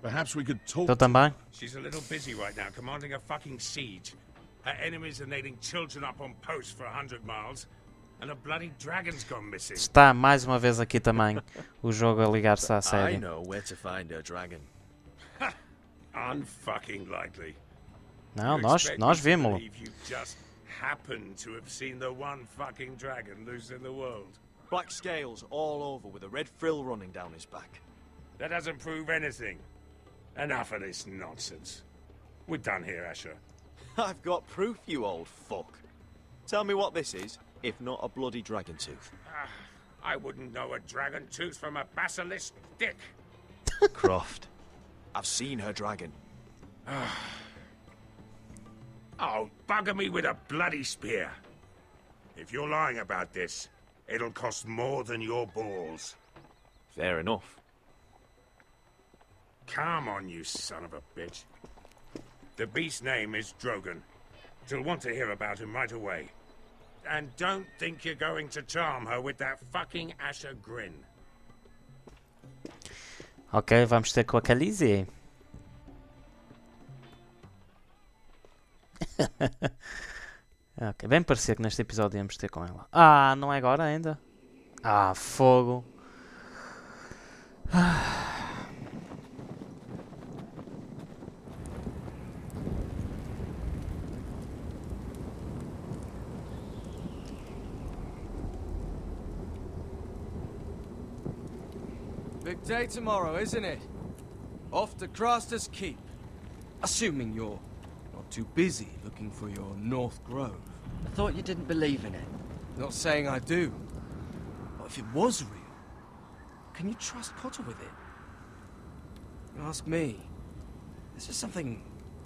Perhaps we could talk. Tu também? She's a little busy right now, commanding a fucking siege. Her enemies are nailing children up on posts for 100 miles, and a bloody dragon's gone missing. Está mais uma vez aqui também o jogo a ligar-se à I série. know where to find her dragon. Unfucking likely. Não, You nós expect me to vimos-lo. believe you just happen to have seen the one fucking dragon loose in the world. Black scales all over with a red frill running down his back. That doesn't prove anything. Enough of this nonsense. We're done here, Asher. I've got proof, you old fuck. Tell me what this is, if not a bloody dragon tooth. I wouldn't know a dragon tooth from a basilisk dick. Croft, I've seen her dragon. Oh, bugger me with a bloody spear. If you're lying about this, it'll cost more than your balls. Fair enough. Come on, you son of a bitch. The beast's name is Drogon. She'll want to hear about him right away. And don't think you're going to charm her with that fucking Asher grin. Ok, vamos ter com a Khaleesi. Ok, bem parecia que neste episódio íamos ter com ela. Ah, não é agora ainda? Ah, fogo. Big day tomorrow, isn't it? Off to Craster's Keep. Assuming you're not too busy looking for your North Grove. I thought you didn't believe in it. Not saying I do. But if it was real, can you trust Cotter with it? You ask me. There's just something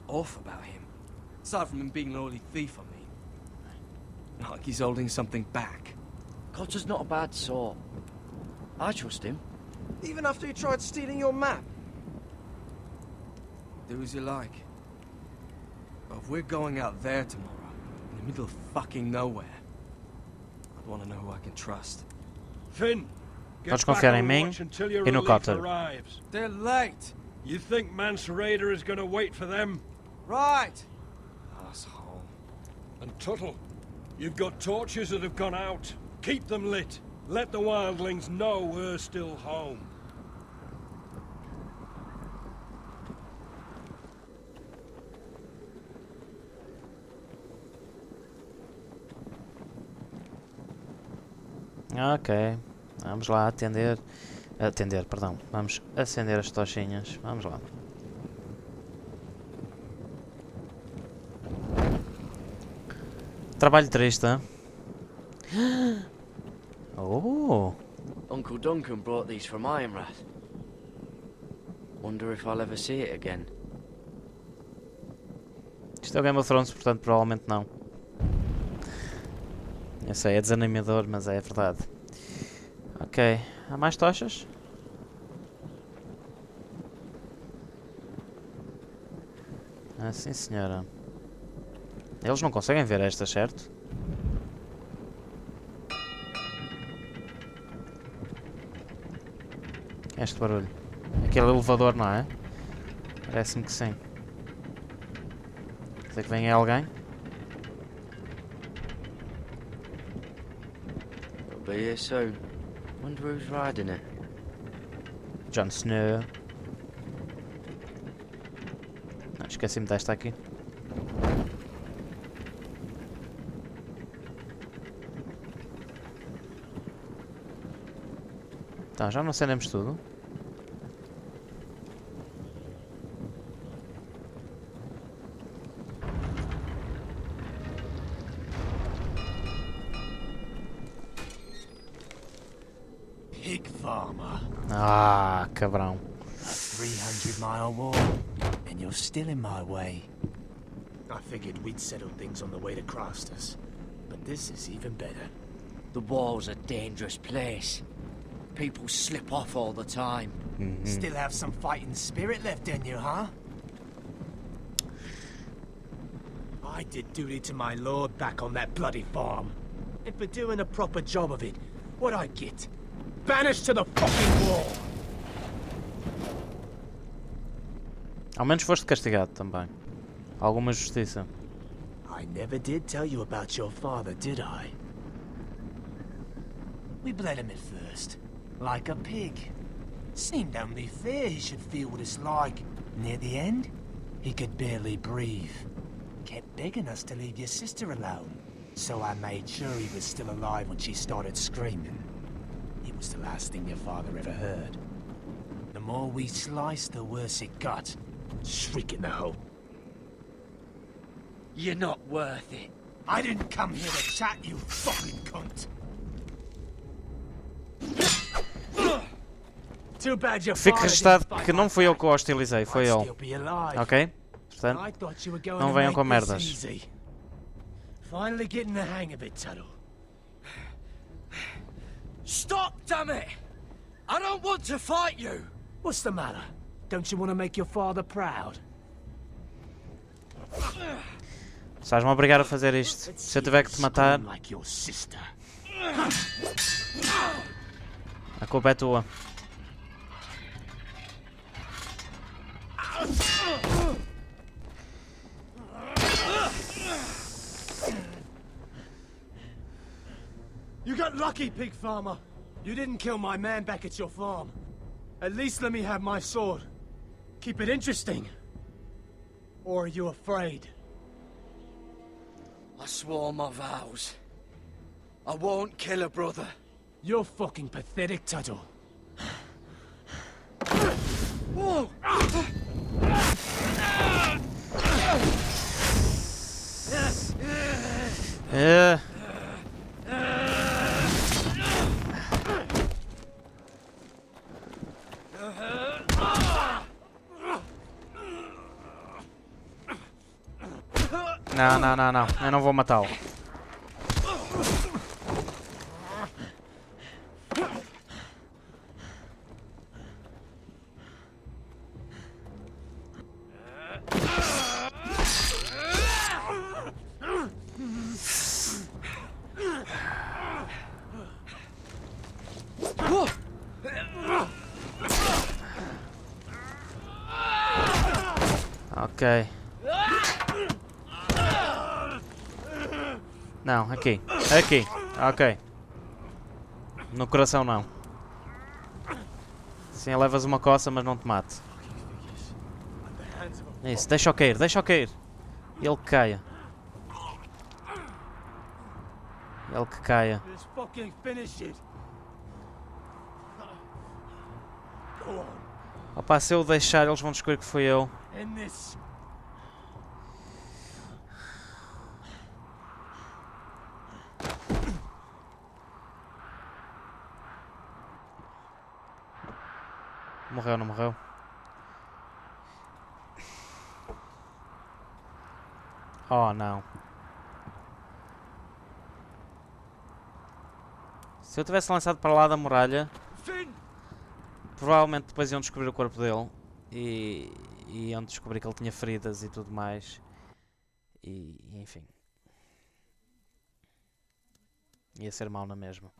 off about him. Aside from him being an oily thief, I mean. Not like he's holding something back. Cotter's not a bad sort. I trust him. Even after he tried stealing your map? Do as you like. But if we're going out there tomorrow, in the middle of fucking nowhere, I'd want to know who I can trust. Finn, podes confiar em mim e no Cotter. They're late. You think Mance Raider is going to wait for them? Right. Asshole. And Tuttle, you've got torches that have gone out. Keep them lit. Let the wildlings know we're still home. Ok, vamos lá atender, perdão, vamos acender as tochinhas, vamos lá. Trabalho triste, hein? Oh! Uncle Duncan brought these from Ironrath. Wonder if I'll ever see it again. Isto é o Game of Thrones, portanto provavelmente não. Eu sei, é desanimador, mas é verdade. Ok, há mais tochas? Ah, sim senhora. Eles não conseguem ver estas, certo? Este barulho. Aquele elevador, não é? Parece-me que sim. Será que vem aí alguém? It'll be here soon. Wonder who's riding it. Jon Snow. Não, esqueci-me desta aqui. Então, já não acendemos tudo? Pig farmer. Ah, cabrão. 300-mile wall, and you're still in my way. I figured we'd settle things on the way to Crasters, but this is even better. The wall's a dangerous place. People slip off all the time. Still have some fighting spirit left in you, huh? I did duty to my lord back on that bloody farm. And for doing a proper job of it, what'd I get? Banished to the fucking wall! Ao menos foste castigado também. Alguma justiça. I never did tell you about your father, did I? We bled him at first, like a pig. Seemed only fair he should feel what it's like. Near the end, he could barely breathe. Kept begging us to leave your sister alone. So I made sure he was still alive when she started screaming. It was the last thing your father ever heard. The more we sliced, the worse it got. Shrieking the hole. You're not worth it. I didn't come here to chat, you fucking cunt. Too bad your Fique father registado didn't fight que não fui eu que o hostilizei, foi I'd ele. still be alive. Ok? Portanto, I thought you were going não to venham make com this merdas. easy. Finally getting the hang of it, Tuttle. Stop, damn it! I don't want to fight you! What's the matter? Don't you want to make your father proud? Estás-me a obrigar a fazer isto. Se eu tiver que te matar, Like your sister. a culpa é tua. You got lucky, pig farmer. You didn't kill my man back at your farm. At least let me have my sword. Keep it interesting. Or are you afraid? I swore my vows. I won't kill a brother. You're fucking pathetic, Tuttle. Whoa! Não, não, não, não. Eu não vou matá-lo. Ok. Não, aqui. Aqui. Ok. No coração não. Sim, levas uma coça, mas não te mate. Isso, deixa-o cair, deixa-o cair. Ele que caia. Ele que caia. Opa, se eu deixar, eles vão descobrir que fui eu. Morreu, não morreu? Oh, não. Se eu tivesse lançado para lá da muralha, provavelmente depois iam descobrir o corpo dele. E iam descobrir que ele tinha feridas e tudo mais. E enfim. Ia ser mau na mesma.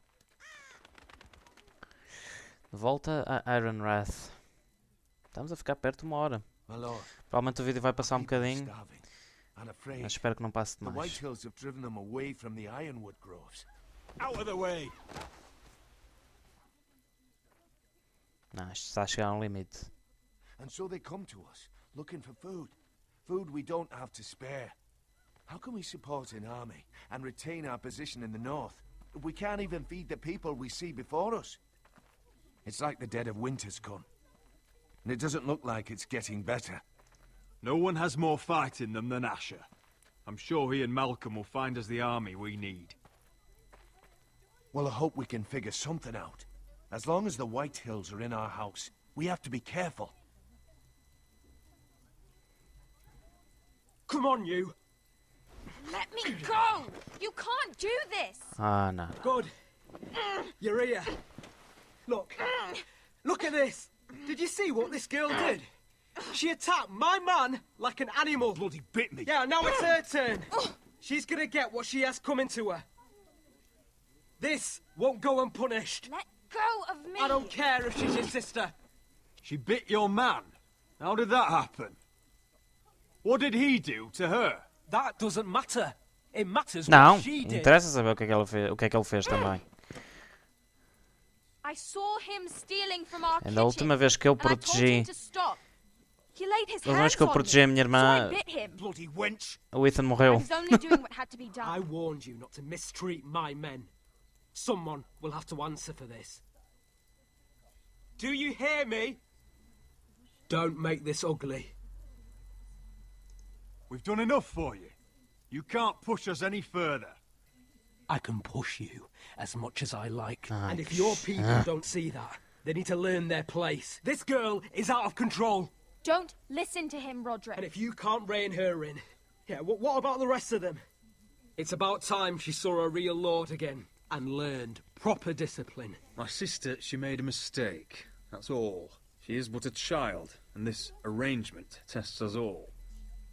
Volta a Ironwood. Estamos a ficar perto de uma hora. Provavelmente o vídeo vai passar um bocadinho, mas espero que não passe demais. The Whitehills have driven them away from the Ironwood groves. Out of the way. Não, isto está a chegar a um limite. And so they come to us, looking for food. Food we don't have to spare. How can we support an army and retain our position in the north if we can't even feed the people we see before us? It's like the dead of winter's come. And it doesn't look like it's getting better. No one has more fight in them than Asher. I'm sure he and Malcolm will find us the army we need. Well, I hope we can figure something out. As long as the Whitehills are in our house, we have to be careful. Come on, you! Let me go! You can't do this! Ah, não. Good. You're here. Look. Look at this. Did you see what this girl did? She attacked my man like an animal. Bloody bit me. Yeah, now it's her turn. She's gonna get what she has coming to her. This won't go unpunished. Let go of me! I don't care if she's your sister. She bit your man. How did that happen? What did he do to her? That doesn't matter. It matters Não, what she did. interessa saber o que é que ela fez, o que é que ele fez também. I saw him stealing from our A última vez que eu protegi, He laid his a última vez que eu hands on protegi a me, minha so irmã, I bit him. Bloody wench. o Ethan I morreu. was only doing what had to be done. I warned you not to mistreat my men. Someone will have to answer for this. Do you hear me? Don't make this ugly. We've done enough for you. You can't push us any further. I can push you as much as I like. Ah, And if your people don't see that, they need to learn their place. This girl is out of control. Don't listen to him, Rodrik. And if you can't rein her in, yeah, what about the rest of them? It's about time she saw a real lord again. and learned proper discipline. My sister, she made a mistake. That's all. She is but a child, and this arrangement tests us all.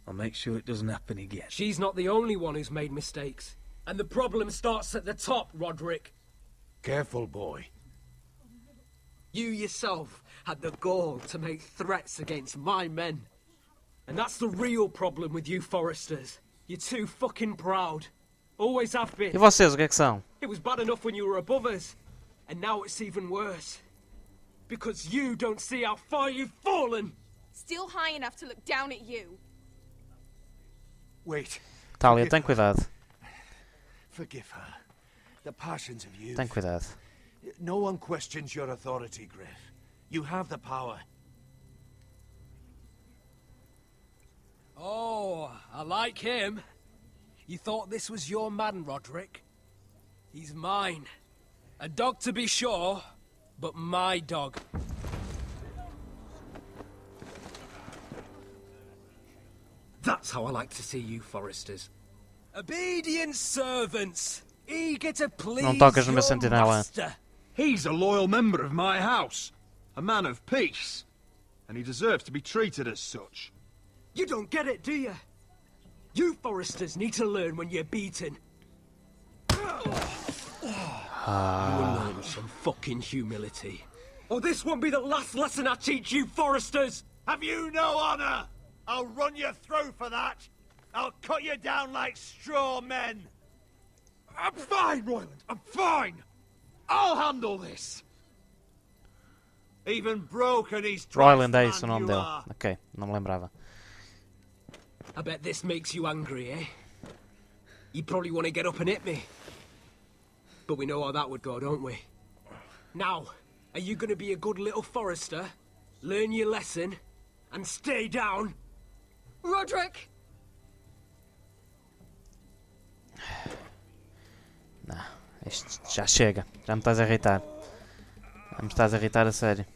I'll make sure it doesn't happen again. She's not the only one who's made mistakes. And the problem starts at the top, Rodrik. Careful, boy. You yourself had the gall to make threats against my men. And that's the real problem with you Foresters. You're too fucking proud. Always have been. E vocês, o que é que são? It was bad enough when you were above us. And now it's even worse. Because you don't see how far you've fallen. Still high enough to look down at you. Wait. Talia, tem cuidado. Forgive her. The passions of youth. Tem cuidado. No one questions your authority, Griff. You have the power. Oh, I like him. You thought this was your man, Rodrik? He's mine. A dog to be sure, but my dog. That's how I like to see you, Foresters. Obedient servants, eager to please Não tocas no meu your sentinela. master. He's a loyal member of my house. A man of peace. And he deserves to be treated as such. You don't get it, do you? You Foresters need to learn when you're beaten. You will learn some fucking humility. Or this won't be the last lesson I teach you Foresters! Have you no honor? I'll run you through for that. I'll cut you down like straw men. I'm fine, Royland. I'm fine. I'll handle this. Even broken he's Royland é isso o nome dele. Ok, não me lembrava. I bet this makes you angry, eh? You probably want to get up and hit me. But we know how that would go, don't we? Now, are you going to be a good little Forester, learn your lesson, and stay down? Rodrik! Não, isto já chega. Já me estás a irritar. Já me estás a irritar a sério.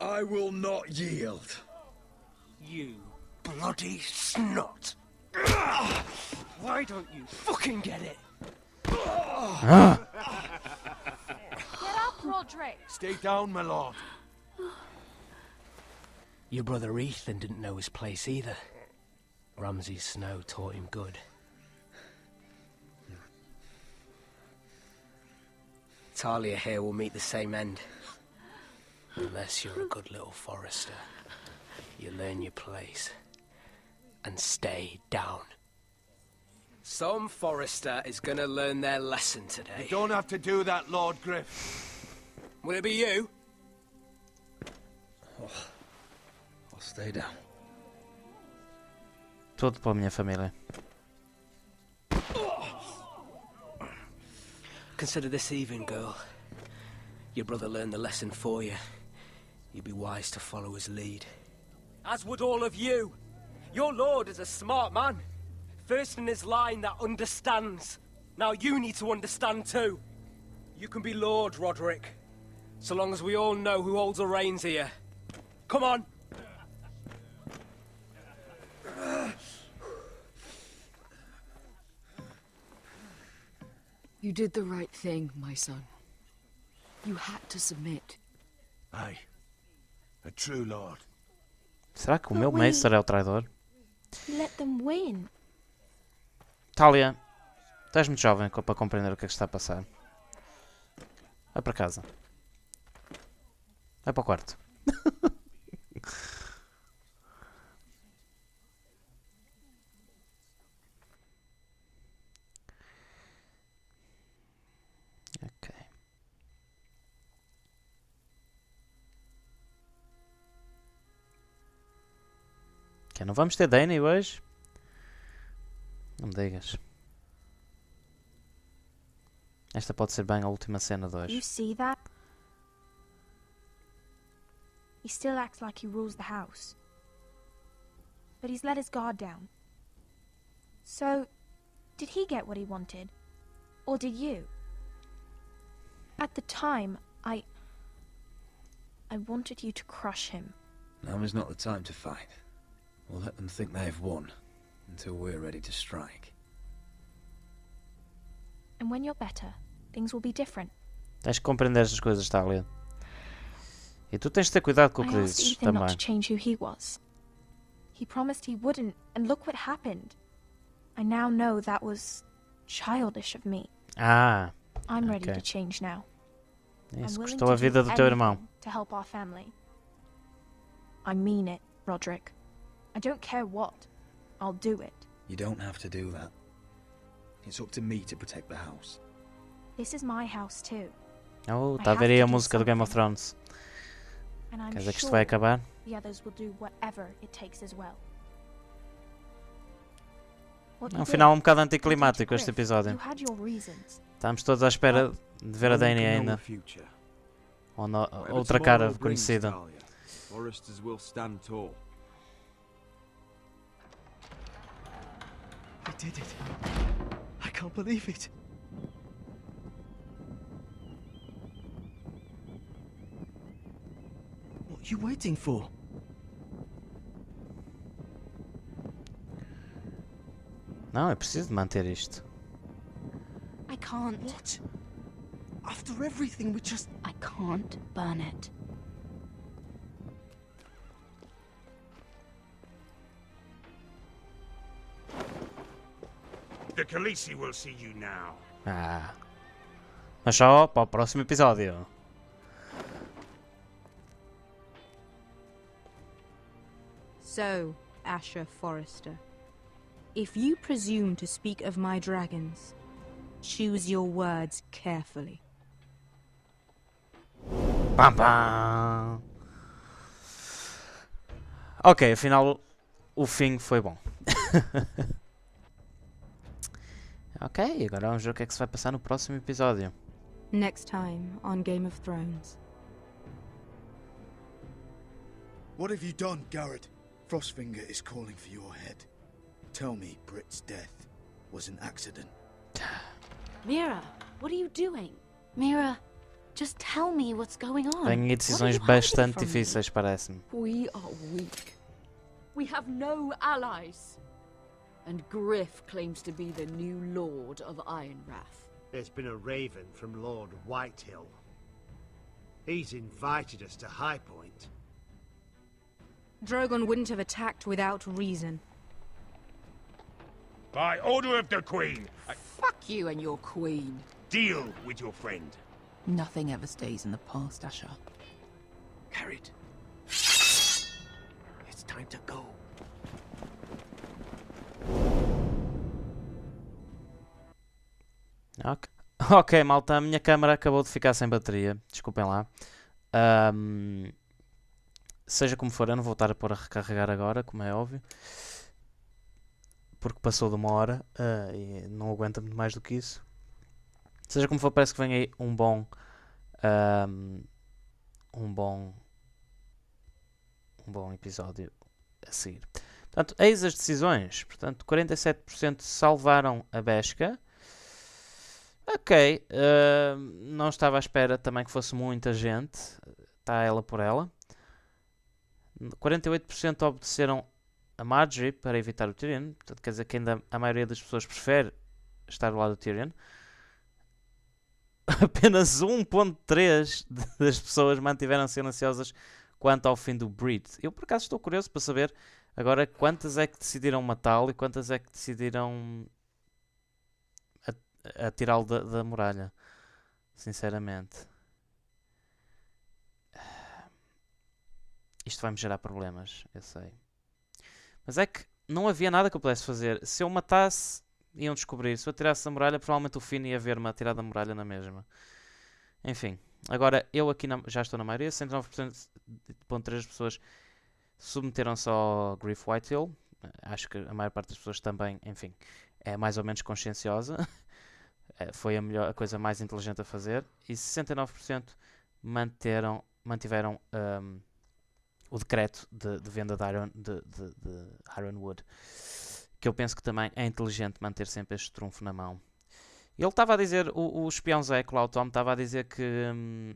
I will not yield. You bloody snot! Why don't you fucking get it? Get up, Rodrik! Stay down, my lord. Your brother Ethan didn't know his place either. Ramsay's snow taught him good. Talia here will meet the same end. Unless you're a good little Forester. You learn your place. And stay down. Some Forester is gonna learn their lesson today. You don't have to do that, Lord Griff. Will it be you? Oh, I'll stay down. Tudo pela minha família. Consider this even, girl. Your brother learned the lesson for you. You'd be wise to follow his lead. As would all of you. Your lord is a smart man. First in his line that understands. Now you need to understand too. You can be Lord, Rodrik. So long as we all know who holds the reins here. Come on! You did the right thing, my son. You had to submit. Aye. A true lord. Será que o meu mestre é o traidor? Let them win. Talia, estás muito jovem para compreender o que é que está a passar. Vai para casa. Vai para o quarto. Ok. Ok, não vamos ter Dany hoje? Não me digas. Esta pode ser bem a última cena de hoje. You see that? He still acts like he rules the house. But he's let his guard down. So, did he get what he wanted? Or did you? At the time, I wanted you to crush him. Now is not the time to fight. We'll let them think they've won. until we're ready to strike. And when you're better, things will be different. Tens que compreender estas coisas, Talia. E tu tens de ter cuidado com o I que asked dizes Ethan not também. to change who he was. He promised he wouldn't, and look what happened. I now know that was childish of me. Ah, I'm ready ok. to change now. Isso I'm willing custou to a vida do do teu irmão. anything to help our family. I mean it, Rodrik. I don't care what. I'll do it. You don't have to do that. It's up to me to protect the house. This is my house too. Oh, I está a have ver aí to a do música do Game of something. Thrones. And I'm Quer dizer que isto sure vai acabar? the others will do whatever it takes as well. What É you um final um did, bocado you did to anticlimático este Griff. episódio. You had your reasons. Estamos todos à espera de ver a Dany ainda. Ou outra cara conhecida. Foresters will stand tall. I did it. I can't believe it. What are you waiting for? Não, é preciso manter isto. I can't. What? After everything, we just... I can't burn it. The Khaleesi will see you now. Ah. Mas só para o próximo episódio. So, Asher Forrester, if you presume to speak of my dragons, choose your words carefully. Pam, pam. Ok, afinal o fim foi bom. Ok, agora vamos ver o que é que se vai passar no próximo episódio. Next time on Game of Thrones. What have you done, Gared? Frostfinger is calling for your head. Tell me Brit's death was an accident. Mira, what are you doing? Mira, just tell me what's going on. Tenho aí decisões bastante difíceis, parece-me. We are weak. We have no allies. And Griff claims to be the new Lord of Ironrath. There's been a raven from Lord Whitehill. He's invited us to High Point. Drogon wouldn't have attacked without reason. By order of the Queen, Fuck you and your queen. deal with your friend. Nothing ever stays in the past, Asher. Gared. It's time to go. Ok, malta, a minha câmera acabou de ficar sem bateria. Desculpem lá. Seja como for, eu não vou estar a pôr a recarregar agora, como é óbvio. Porque passou de 1 hora e não aguenta muito mais do que isso. Seja como for, parece que vem aí um bom episódio a seguir. Portanto, eis as decisões. Portanto, 47% salvaram a Besca. Ok, não estava à espera também que fosse muita gente. Está ela por ela. 48% obedeceram a Marjorie para evitar o Tyrion. Portanto, quer dizer que ainda a maioria das pessoas prefere estar do lado do Tyrion. Apenas 1.3 das pessoas mantiveram-se silenciosas quanto ao fim do Breed. Eu, por acaso, estou curioso para saber agora quantas é que decidiram matá-lo e quantas é que decidiram atirá-lo da muralha. Sinceramente. Isto vai-me gerar problemas, eu sei. Mas é que não havia nada que eu pudesse fazer. Se eu matasse, iam descobrir. Se eu atirasse da muralha, provavelmente o Finn ia ver-me atirar da muralha na mesma. Enfim. Agora, eu aqui já estou na maioria. 109,3% das pessoas submeteram-se ao Griff Whitehill. Acho que a maior parte das pessoas também, enfim, é mais ou menos conscienciosa. Foi a coisa mais inteligente a fazer. E 69% mantiveram o decreto de venda de Ironwood, que eu penso que também é inteligente manter sempre este trunfo na mão. Ele estava a dizer, o espião Zeco lá, o Tom, estava a dizer que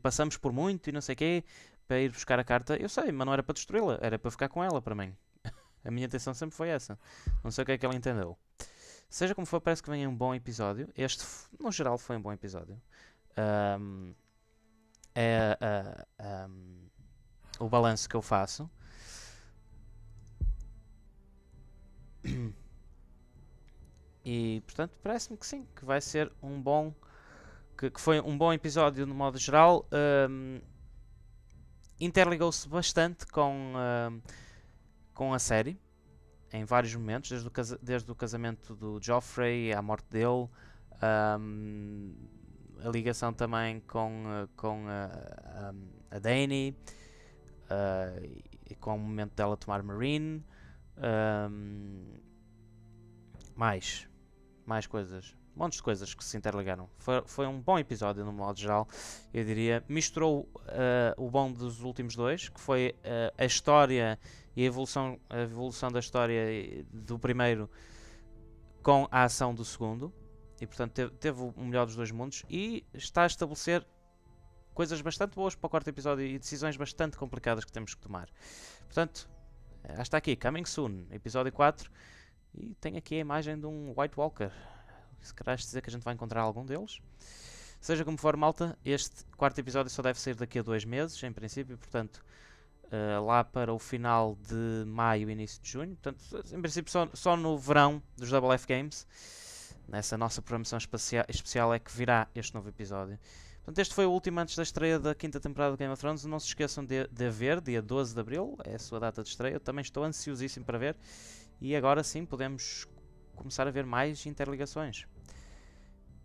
passamos por muito e não sei o quê, para ir buscar a carta, eu sei, mas não era para destruí-la, era para ficar com ela para mim. A minha intenção sempre foi essa. Não sei o que é que ela entendeu. Seja como for, parece que vem um bom episódio. Este, no geral, foi um bom episódio. O balanço que eu faço. E, portanto, parece-me que sim, que vai ser um bom... Que foi um bom episódio no modo geral. Interligou-se bastante com a série. Em vários momentos, desde o casamento do Joffrey, à morte dele, a ligação também com a Dany, e com o momento dela tomar Marine, mais coisas, montes de coisas que se interligaram. Foi um bom episódio no modo geral, eu diria. Misturou o bom dos últimos dois, que foi a história e a evolução da história do primeiro com a ação do segundo. E portanto teve o melhor dos dois mundos. E está a estabelecer coisas bastante boas para o quarto episódio e decisões bastante complicadas que temos que tomar. Portanto, está aqui, Coming Soon, episódio 4. E tem aqui a imagem de um White Walker. Se queres dizer que a gente vai encontrar algum deles. Seja como for, malta, este quarto episódio só deve sair daqui a 2 meses, em princípio. Portanto, lá para o final de maio, início de junho. Portanto, em princípio só no verão dos Double F Games, nessa nossa programação especial, é que virá este novo episódio. Portanto, este foi o último antes da estreia da 5ª temporada de Game of Thrones. Não se esqueçam de ver, dia 12 de Abril, é a sua data de estreia. Eu também estou ansiosíssimo para ver. E agora sim podemos começar a ver mais interligações.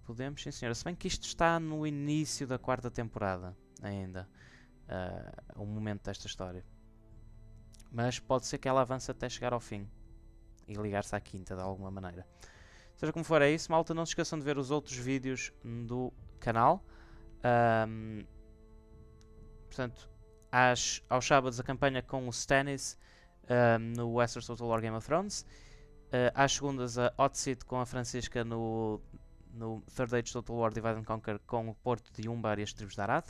Podemos, sim senhora. Se bem que isto está no início da 4ª temporada ainda. O momento desta história. Mas pode ser que ela avance até chegar ao fim. E ligar-se à 5ª de alguma maneira. Seja como for, é isso, malta. Não se esqueçam de ver os outros vídeos do canal. Portanto, aos sábados a campanha com o Stannis no Essos Total War Game of Thrones. Às segundas a Hot Seat com a Francisca no Third Age Total War Divide and Conquer com o Porto de Umbar e as tribos de Arad.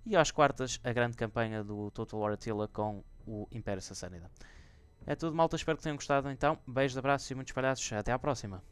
E às quartas a grande campanha do Total War Attila com o Império Sassânida. É tudo, malta, espero que tenham gostado então. Beijos, abraços e muitos palhaços. Até à próxima.